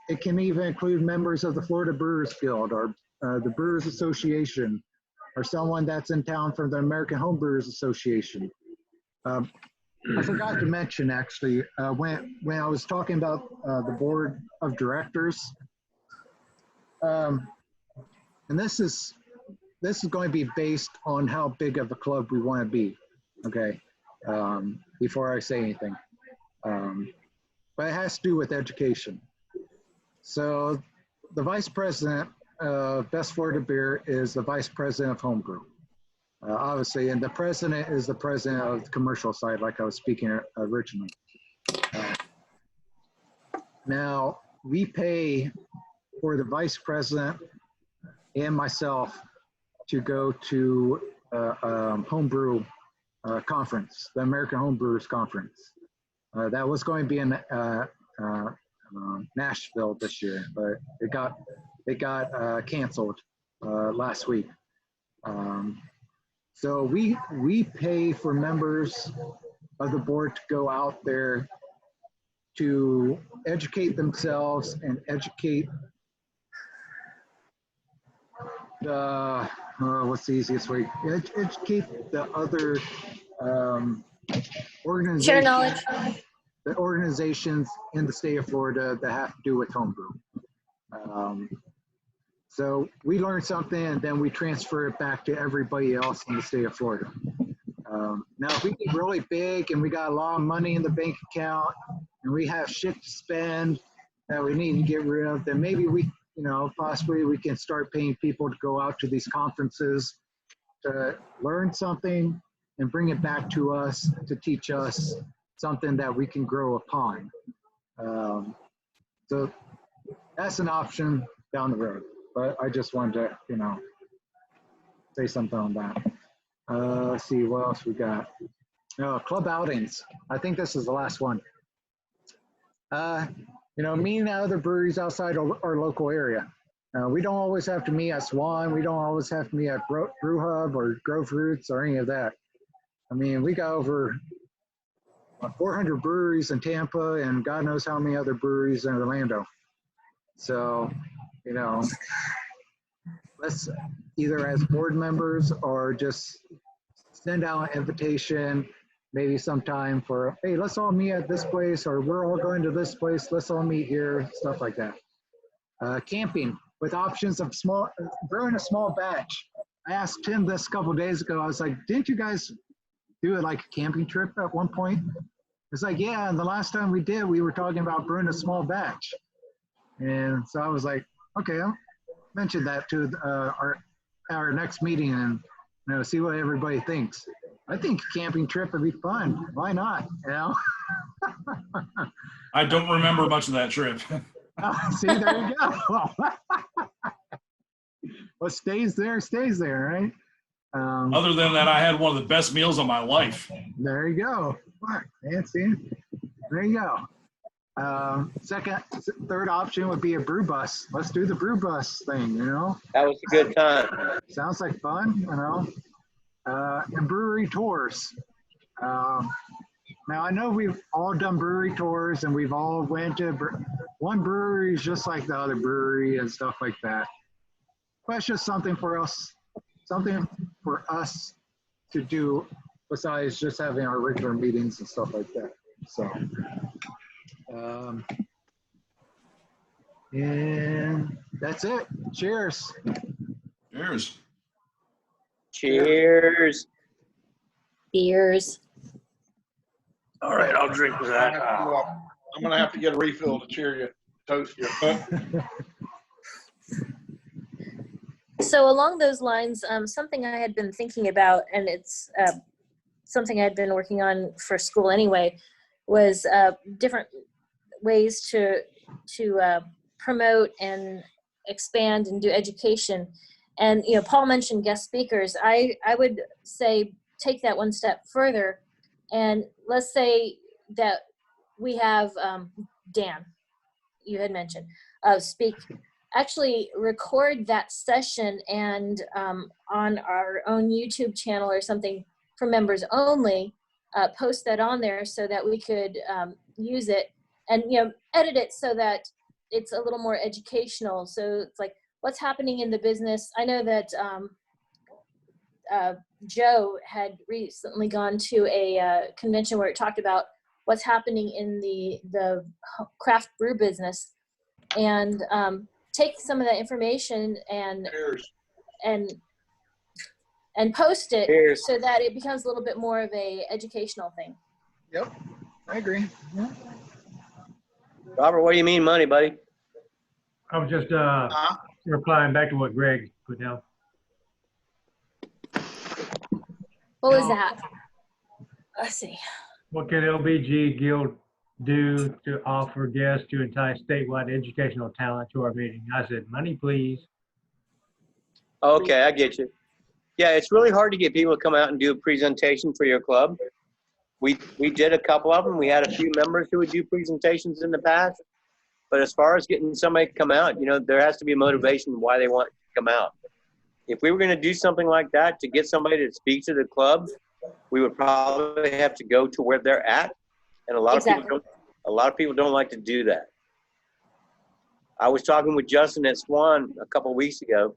It can even include members of the Florida Brewers Guild or the Brewers Association, or someone that's in town from the American Home Brewers Association. I forgot to mention, actually, when I was talking about the board of directors, and this is going to be based on how big of a club we want to be, okay, before I say anything. But it has to do with education. So the vice president of Best Florida Beer is the vice president of Homebrew. Obviously, and the president is the president of the commercial side, like I was speaking originally. Now, we pay for the vice president and myself to go to homebrew conference, the American Homebrewers Conference. That was going to be in Nashville this year, but it got canceled last week. So we pay for members of the board to go out there to educate themselves and educate the, what's the easiest way? Educate the other organizations. Share knowledge. The organizations in the state of Florida that have to do with homebrew. So we learn something and then we transfer it back to everybody else in the state of Florida. Now, if we get really big and we got a lot of money in the bank account and we have shit to spend that we need to get rid of, then maybe possibly we can start paying people to go out to these conferences to learn something and bring it back to us to teach us something that we can grow upon. So that's an option down the road. But I just wanted to, say something on that. Let's see, what else we got? Club outings. I think this is the last one. Meeting at other breweries outside our local area. We don't always have to meet at Swan. We don't always have to meet at Brew Hub or Grove Roots or any of that. I mean, we got over 400 breweries in Tampa and God knows how many other breweries in Orlando. So, let's either as board members or just send out an invitation, maybe sometime for, hey, let's all meet at this place, or we're all going to this place, let's all meet here, stuff like that. Camping with options of brewing a small batch. I asked Tim this a couple of days ago, I was like, didn't you guys do it like a camping trip at one point? It's like, yeah, and the last time we did, we were talking about brewing a small batch. And so I was like, okay, I'll mention that to our next meeting and see what everybody thinks. I think a camping trip would be fun. Why not? I don't remember much of that trip. See, there you go. What stays there, right? Other than that, I had one of the best meals of my life. There you go. Fancy. There you go. Third option would be a brew bus. Let's do the brew bus thing, you know? That was a good time. Sounds like fun, you know? And brewery tours. Now I know we've all done brewery tours and we've all went to one brewery is just like the other brewery and stuff like that. But it's just something for us to do besides just having our regular meetings and stuff like that. So, and that's it. Cheers. Cheers. Cheers. Beers. All right, I'll drink that. I'm gonna have to get a refill to cheer you, toast you. So along those lines, something I had been thinking about, and it's something I had been working on for school anyway, was different ways to promote and expand and do education. And you know, Paul mentioned guest speakers. I would say take that one step further, and let's say that we have Dan, you had mentioned, speak. Actually record that session and on our own YouTube channel or something for members only, post that on there so that we could use it and, you know, edit it so that it's a little more educational. So it's like what's happening in the business. I know that Joe had recently gone to a convention where it talked about what's happening in the craft brew business, and take some of that information and post it so that it becomes a little bit more of a educational thing. Yep, I agree. Yeah. Robert, what do you mean money, buddy? I was just replying back to what Greg put down. What was that? Let's see. What can LBG Guild do to offer guests to entice statewide educational talent to our meeting? I said, money, please. Okay, I get you. Yeah, it's really hard to get people to come out and do a presentation for your club. We did a couple of them. We had a few members who would do presentations in the past. But as far as getting somebody to come out, you know, there has to be motivation why they want to come out. If we were going to do something like that to get somebody to speak to the club, we would probably have to go to where they're at. And a lot of people don't like to do that. I was talking with Justin at Swan a couple of weeks ago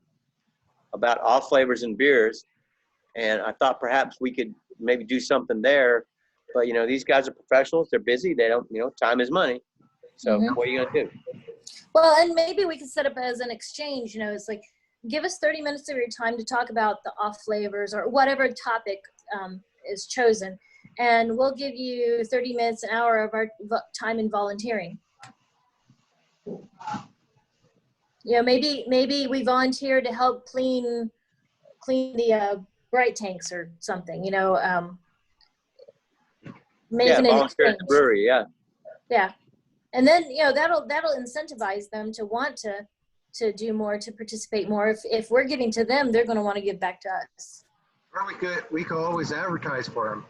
about off flavors and beers, and I thought perhaps we could maybe do something there. But you know, these guys are professionals; they're busy. They don't, you know, time is money. So what are you gonna do? Well, and maybe we could set up as an exchange. You know, it's like give us 30 minutes of your time to talk about the off flavors or whatever topic is chosen. And we'll give you 30 minutes, an hour of our time in volunteering. You know, maybe we volunteer to help clean the bright tanks or something. You know, making an volunteer at the brewery. Yeah, and then you know that'll incentivize them to want to do more, to participate more. If we're giving to them, they're going to want to give back to us. Or we could always advertise for them.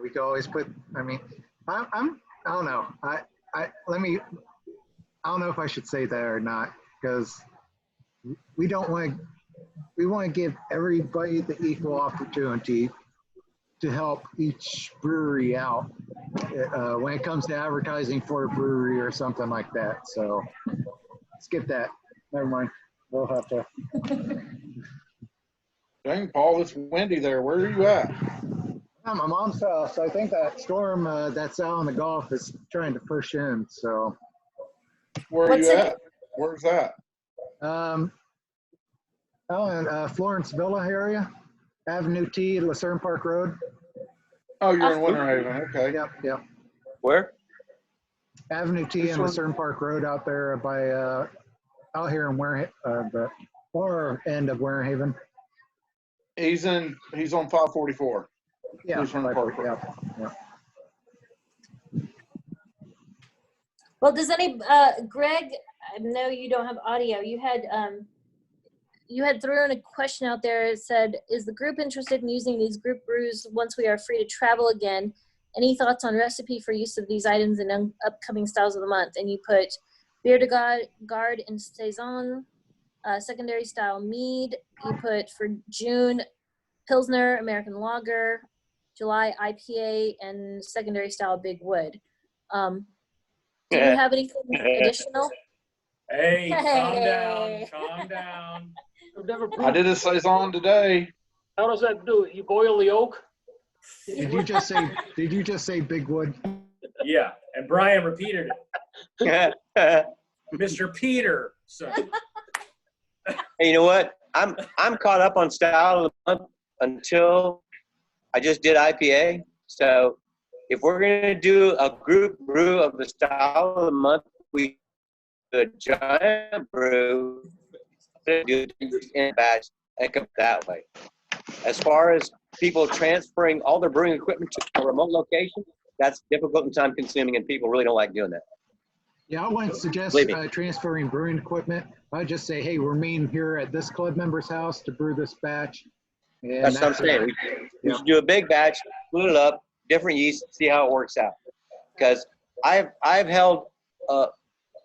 We could always put. I mean, I don't know. I don't know if I should say that or not, because we want to give everybody the equal opportunity to help each brewery out when it comes to advertising for a brewery or something like that. So skip that. Never mind. We'll have to. Dang, Paul, it's windy there. Where are you at? I'm my mom's house. I think that storm that's out on the Gulf is trying to push in. So. Where are you at? Where's that? In Florence Villa area, Avenue T, Lucerne Park Road. Oh, you're in Winter Haven. Okay. Yep. Where? Avenue T and Lucerne Park Road out there by out here in the far end of Winter Haven. He's on 544. Yeah. Lucerne Park Road. Yeah. Well, does Greg, I know you don't have audio. You had thrown a question out there. It said, is the group interested in using these group brews once we are free to travel again? Any thoughts on recipe for use of these items in upcoming styles of the month? And you put Bière de Garde and Saison, secondary style mead. You put for June, Pilsner, American Lager, July IPA, and secondary style Big Wood. Do you have anything additional? Hey, calm down. I've never I did a Saison today. How does that do it? You boil the oak? Did you just say Big Wood? Yeah, and Brian repeated it. Mr. Peter. So. Hey, you know what? I'm caught up on style of the month until I just did IPA. So if we're gonna do a group brew of the style of the month, we do a giant brew, do it in a batch, and come that way. As far as people transferring all their brewing equipment to a remote location, that's difficult and time consuming, and people really don't like doing that. Yeah, I wouldn't suggest transferring brewing equipment. I'd just say, hey, we're meeting here at this club member's house to brew this batch. And that's what I'm saying. We should do a big batch, split it up, different yeast, see how it works out. Because I've held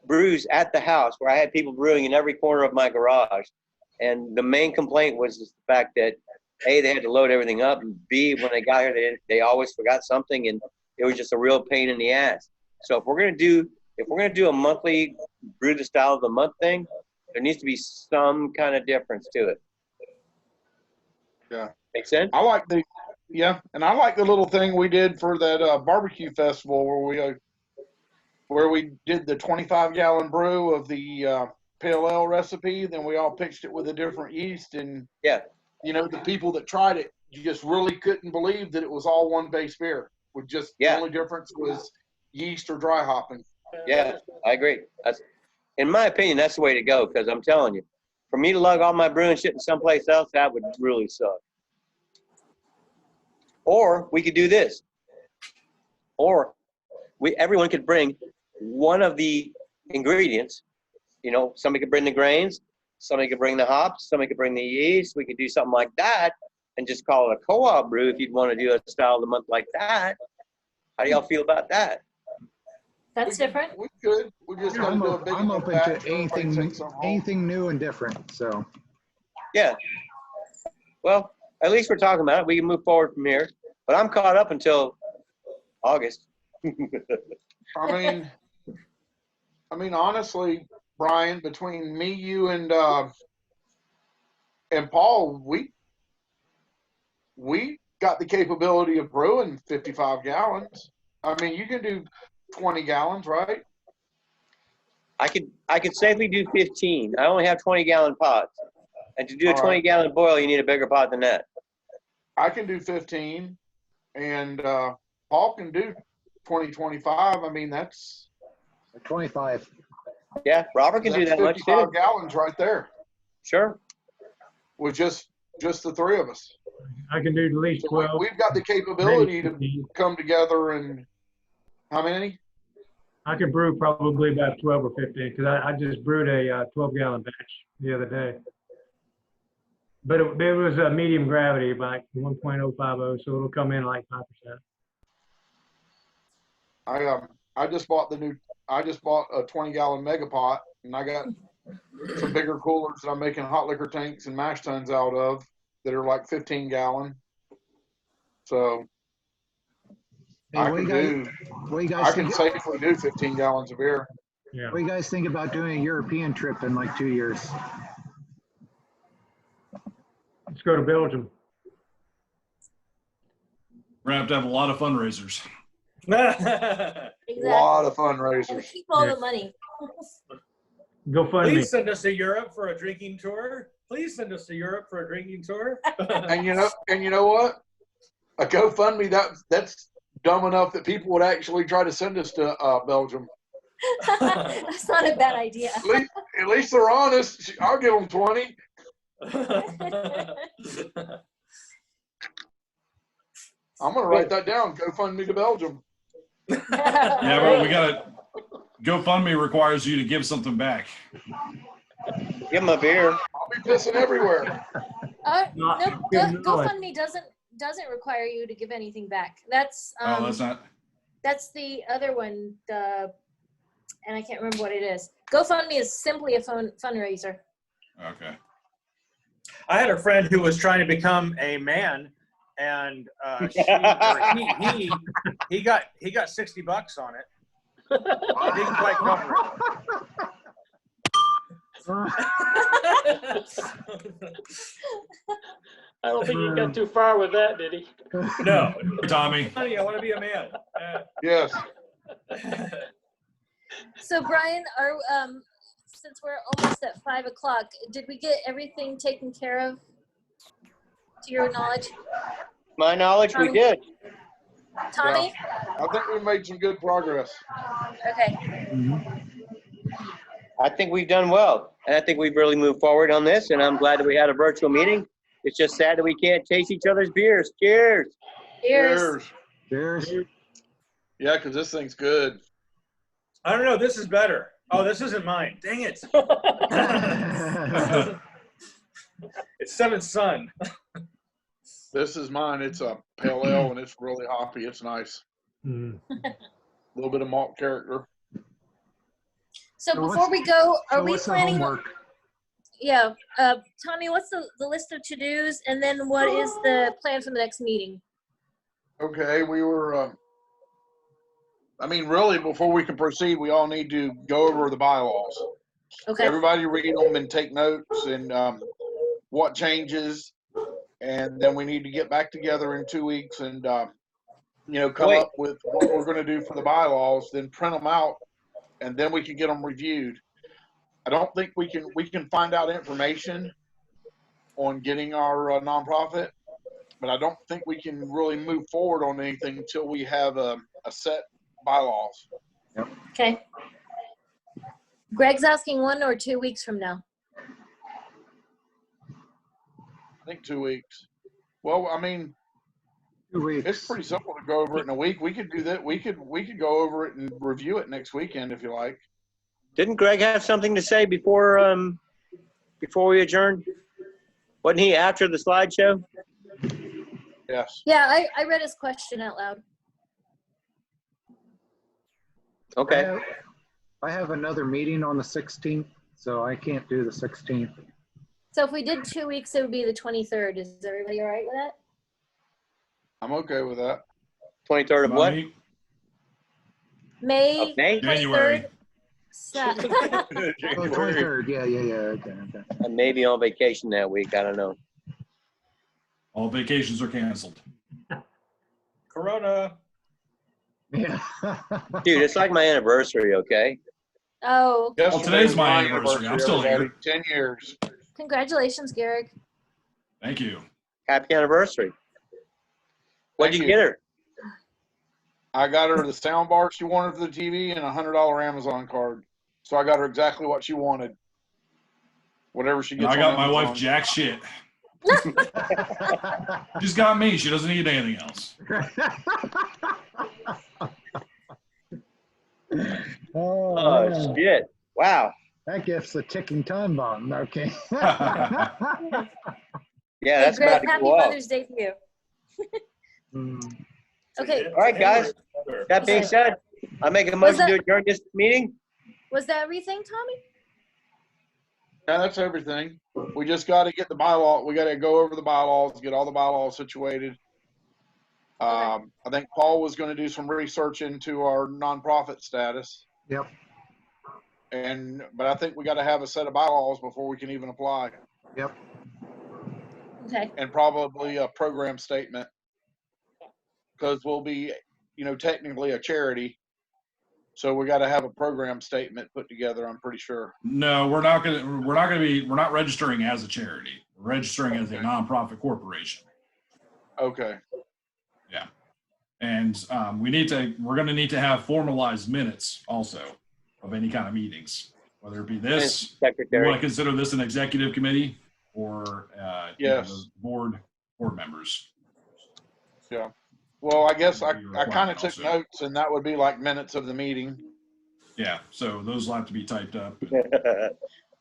brews at the house where I had people brewing in every corner of my garage, and the main complaint was the fact that A, they had to load everything up, and B, when they got here, they always forgot something, and it was just a real pain in the ass. So if we're gonna do a monthly brew the style of the month thing, there needs to be some kind of difference to it. Yeah. Make sense? I like the little thing we did for that barbecue festival where we did the 25-gallon brew of the pale ale recipe. Then we all pitched it with a different yeast, and the people that tried it, you just really couldn't believe that it was all one base beer. With just the only difference was yeast or dry hopping. Yeah, I agree. In my opinion, that's the way to go, because I'm telling you, for me to lug all my brewing shit to someplace else, that would really suck. Or we could do this. Or everyone could bring one of the ingredients. Somebody could bring the grains, somebody could bring the hops, somebody could bring the yeast. We could do something like that and just call it a co-op brew if you'd want to do a style of the month like that. How do y'all feel about that? That's different. We could. We just got to do a big I'm open to anything new and different. So. Yeah. Well, at least we're talking about it. We can move forward from here. But I'm caught up until August. I mean, honestly, Brian, between me, you, and Paul, we got the capability of brewing 55 gallons. I mean, you can do 20 gallons, right? I could safely do 15. I only have 20-gallon pots. And to do a 20-gallon boil, you need a bigger pot than that. I can do 15, and Paul can do 20, 25. I mean, that's 25. Yeah, Robert can do that much too. 55 gallons right there. Sure. With just the three of us. I can do at least 12. We've got the capability to come together and how many? I could brew probably about 12 or 15 because I just brewed a 12-gallon batch the other day. But it was a medium gravity, like 1.050, so it'll come in like 5%. I just bought a 20-gallon mega pot, and I got some bigger coolers that I'm making hot liquor tanks and mash tuns out of that are like 15-gallon. So I can safely do 15 gallons of beer. Yeah. What do you guys think about doing a European trip in like 2 years? Let's go to Belgium. We're going to have a lot of fundraisers. Exactly. A lot of And fundraisers. keep all the money. Go fund me. Please send us to Europe for a drinking tour. Please send us to Europe for a drinking tour. And you know what? A GoFundMe, that's dumb enough that people would actually try to send us to Belgium. That's not a bad idea. At least they're honest. I'll give them 20. I'm gonna write that down. GoFundMe to Belgium. Yeah, but we got to. GoFundMe requires you to give something back. Give them a beer. I'll be pissing everywhere. No, GoFundMe doesn't require you to give anything back. That's Oh, that's not. that's the other one. And I can't remember what it is. GoFundMe is simply a fundraiser. Okay. I had a friend who was trying to become a man, and he got $60 on it. He didn't quite cover it. I don't think he got too far with that, did he? No, Tommy. honey, I want to be a man. Yes. So Brian, since we're almost at 5 o'clock, did we get everything taken care of? To your knowledge, My knowledge, we did. Tommy? I think we made some good progress. Okay. I think we've done well, and I think we've really moved forward on this, and I'm glad that we had a virtual meeting. It's just sad that we can't taste each other's beers. Cheers. Cheers. Cheers. Yeah, because this thing's good. I don't know. This is better. Oh, this isn't mine. Dang it. It's Seventh Son. This is mine. It's a pale ale, and it's really hoppy. It's nice. A little bit of malt character. So So before we go, are we what's the planning? homework? Yeah. Tommy, what's the list of to-dos, and then what is the plan for the next meeting? Okay, we were, I mean, really, before we can proceed, we all need to go over the bylaws. Okay. Everybody read them and take notes and what changes. And then we need to get back together in 2 weeks and, come up with what we're going to do for the bylaws, then print them out, and then we can get them reviewed. I don't think we can find out information on getting our nonprofit, but I don't think we can really move forward on anything until we have a set bylaws. Okay. Greg's asking 1 or 2 weeks from now. I think 2 weeks. Well, I mean, 2 weeks. it's pretty simple to go over it in a week. We could do that. We could go over it and review it next weekend if you like. Didn't Greg have something to say before we adjourned? Wasn't he after the slideshow? Yes. Yeah, I read his question out loud. Okay. I have another meeting on the 16th, so I can't do the 16th. So if we did 2 weeks, it would be the 23rd. Is everybody all right with that? I'm okay with that. 23rd of what? May Of May? 23rd. January. Oh, 23rd. Yeah. Okay. I may be on vacation that week. I don't know. All vacations are canceled. Corona. Yeah. Dude, it's like my anniversary, okay? Oh, Yesterday Well, today's was my anniversary. I'm still here. everybody. 10 years. congratulations, Garrick. Thank you. Happy anniversary. What'd Thank you you. get her? I got her the sound bar she wanted for the TV and a $100 Amazon card. So I got her exactly what she wanted. Whatever she And gets. I got on my wife Amazon. jack shit. She's got me. She doesn't need anything else. Oh, man. shit. Wow. That gift's a ticking time bomb. Okay. Yeah, Hey, that's Greg, about to happy go off. Mother's Day to you. Mm. Okay, All right, guys. That being said, I make a motion to adjourn this meeting. was that everything, Tommy? Yeah, that's everything. We just got to get the bylaw. We got to go over the bylaws, get all the bylaws situated. I think Paul was going to do some research into our nonprofit status. Yep. But I think we got to have a set of bylaws before we can even apply, Yep. Okay. and probably a program statement, because we'll be, technically a charity. So we got to have a program statement put together. I'm pretty sure. No, we're not registering as a charity. We're registering as a nonprofit corporation. Okay. Yeah. And we're going to need to have formalized minutes also of any kind of meetings, whether it be this, we Secretary. want to consider this an executive committee or Yes. board members. Yeah. Well, I guess I Required kind of took also. notes, and that would be like minutes of the meeting. Yeah. So those will have to be typed up.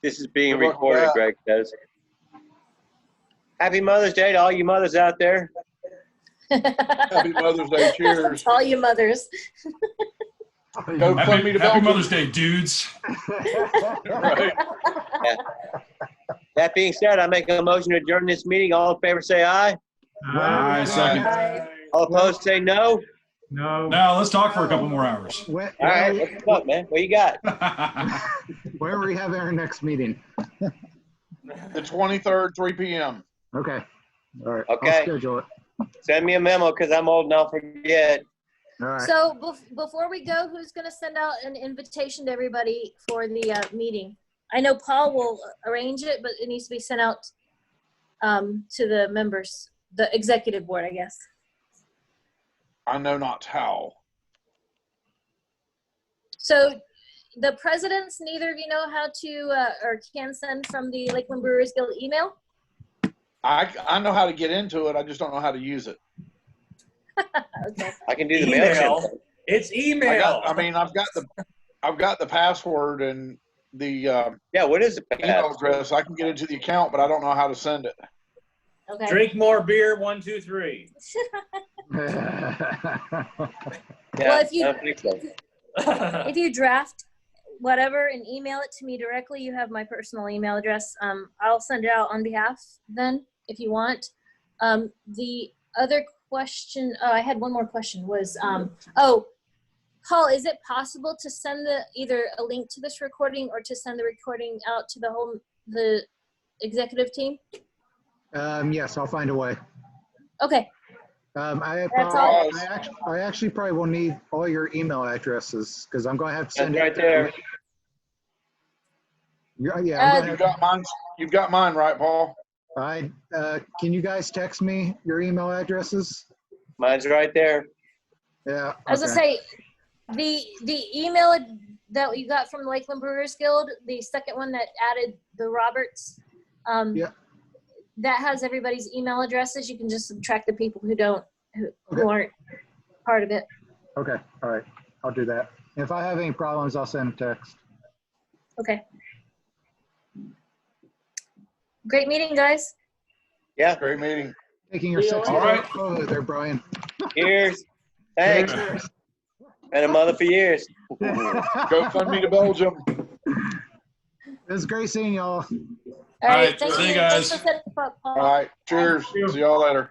This is being Good luck with recorded, that. Greg says. Happy Mother's Day to all you mothers out there. Happy Mother's Day. Cheers. To all you mothers. Go fund me to Happy Belgium. Mother's Day, dudes. Right. That being said, I make a motion to adjourn this meeting. All in favor, say aye. Aye, second. All opposed, say no. No. Now let's talk for a couple more hours. All right, what's up, man? What you got? Where are we having our next meeting? The 23rd, 3 p.m. Okay. All right. Okay. I'll schedule it. Send me a memo because I'm old and I'll forget. All right. So before we go, who's going to send out an invitation to everybody for the meeting? I know Paul will arrange it, but it needs to be sent out to the members, the executive board, I guess. I know not how. So the presidents, neither of you know how to or can send from the Lakeland Brewers Guild email? I know how to get into it. I just don't know how to use it. Okay. I can do the Email. mail. It's email. I've got the password and the Yeah, what is the email address. I can get into the account, but I don't know how to send it. Okay. Drink more beer. 1, 2, 3. Well, if you draft whatever and email it to me directly, you have my personal email address. I'll send it out on behalf then if you want. The other question, I had one more question was, Paul, is it possible to send either a link to this recording or to send the recording out to the executive team? Yes, I'll find a way. Okay. I actually probably will need all your email addresses because I'm going to have to send That's right there. You've got mine, right, Paul? Can you guys text me your email addresses? Mine's right there. Yeah. I was gonna say, the email that you got from Lakeland Brewers Guild, the second one that added the Roberts, that has everybody's email addresses. You can just subtract the people who aren't part of it. Okay. All right. I'll do that. If I have any problems, I'll send a text. Okay. Great meeting, guys. Yeah. Great meeting. Taking your sexy All right. photo there, Brian. Cheers. Thanks. Been a mother for years. Go fund me to Belgium. It was great seeing y'all. All right. All right, see you guys. Thanks for setting up, Paul. All right. Cheers. See y'all later.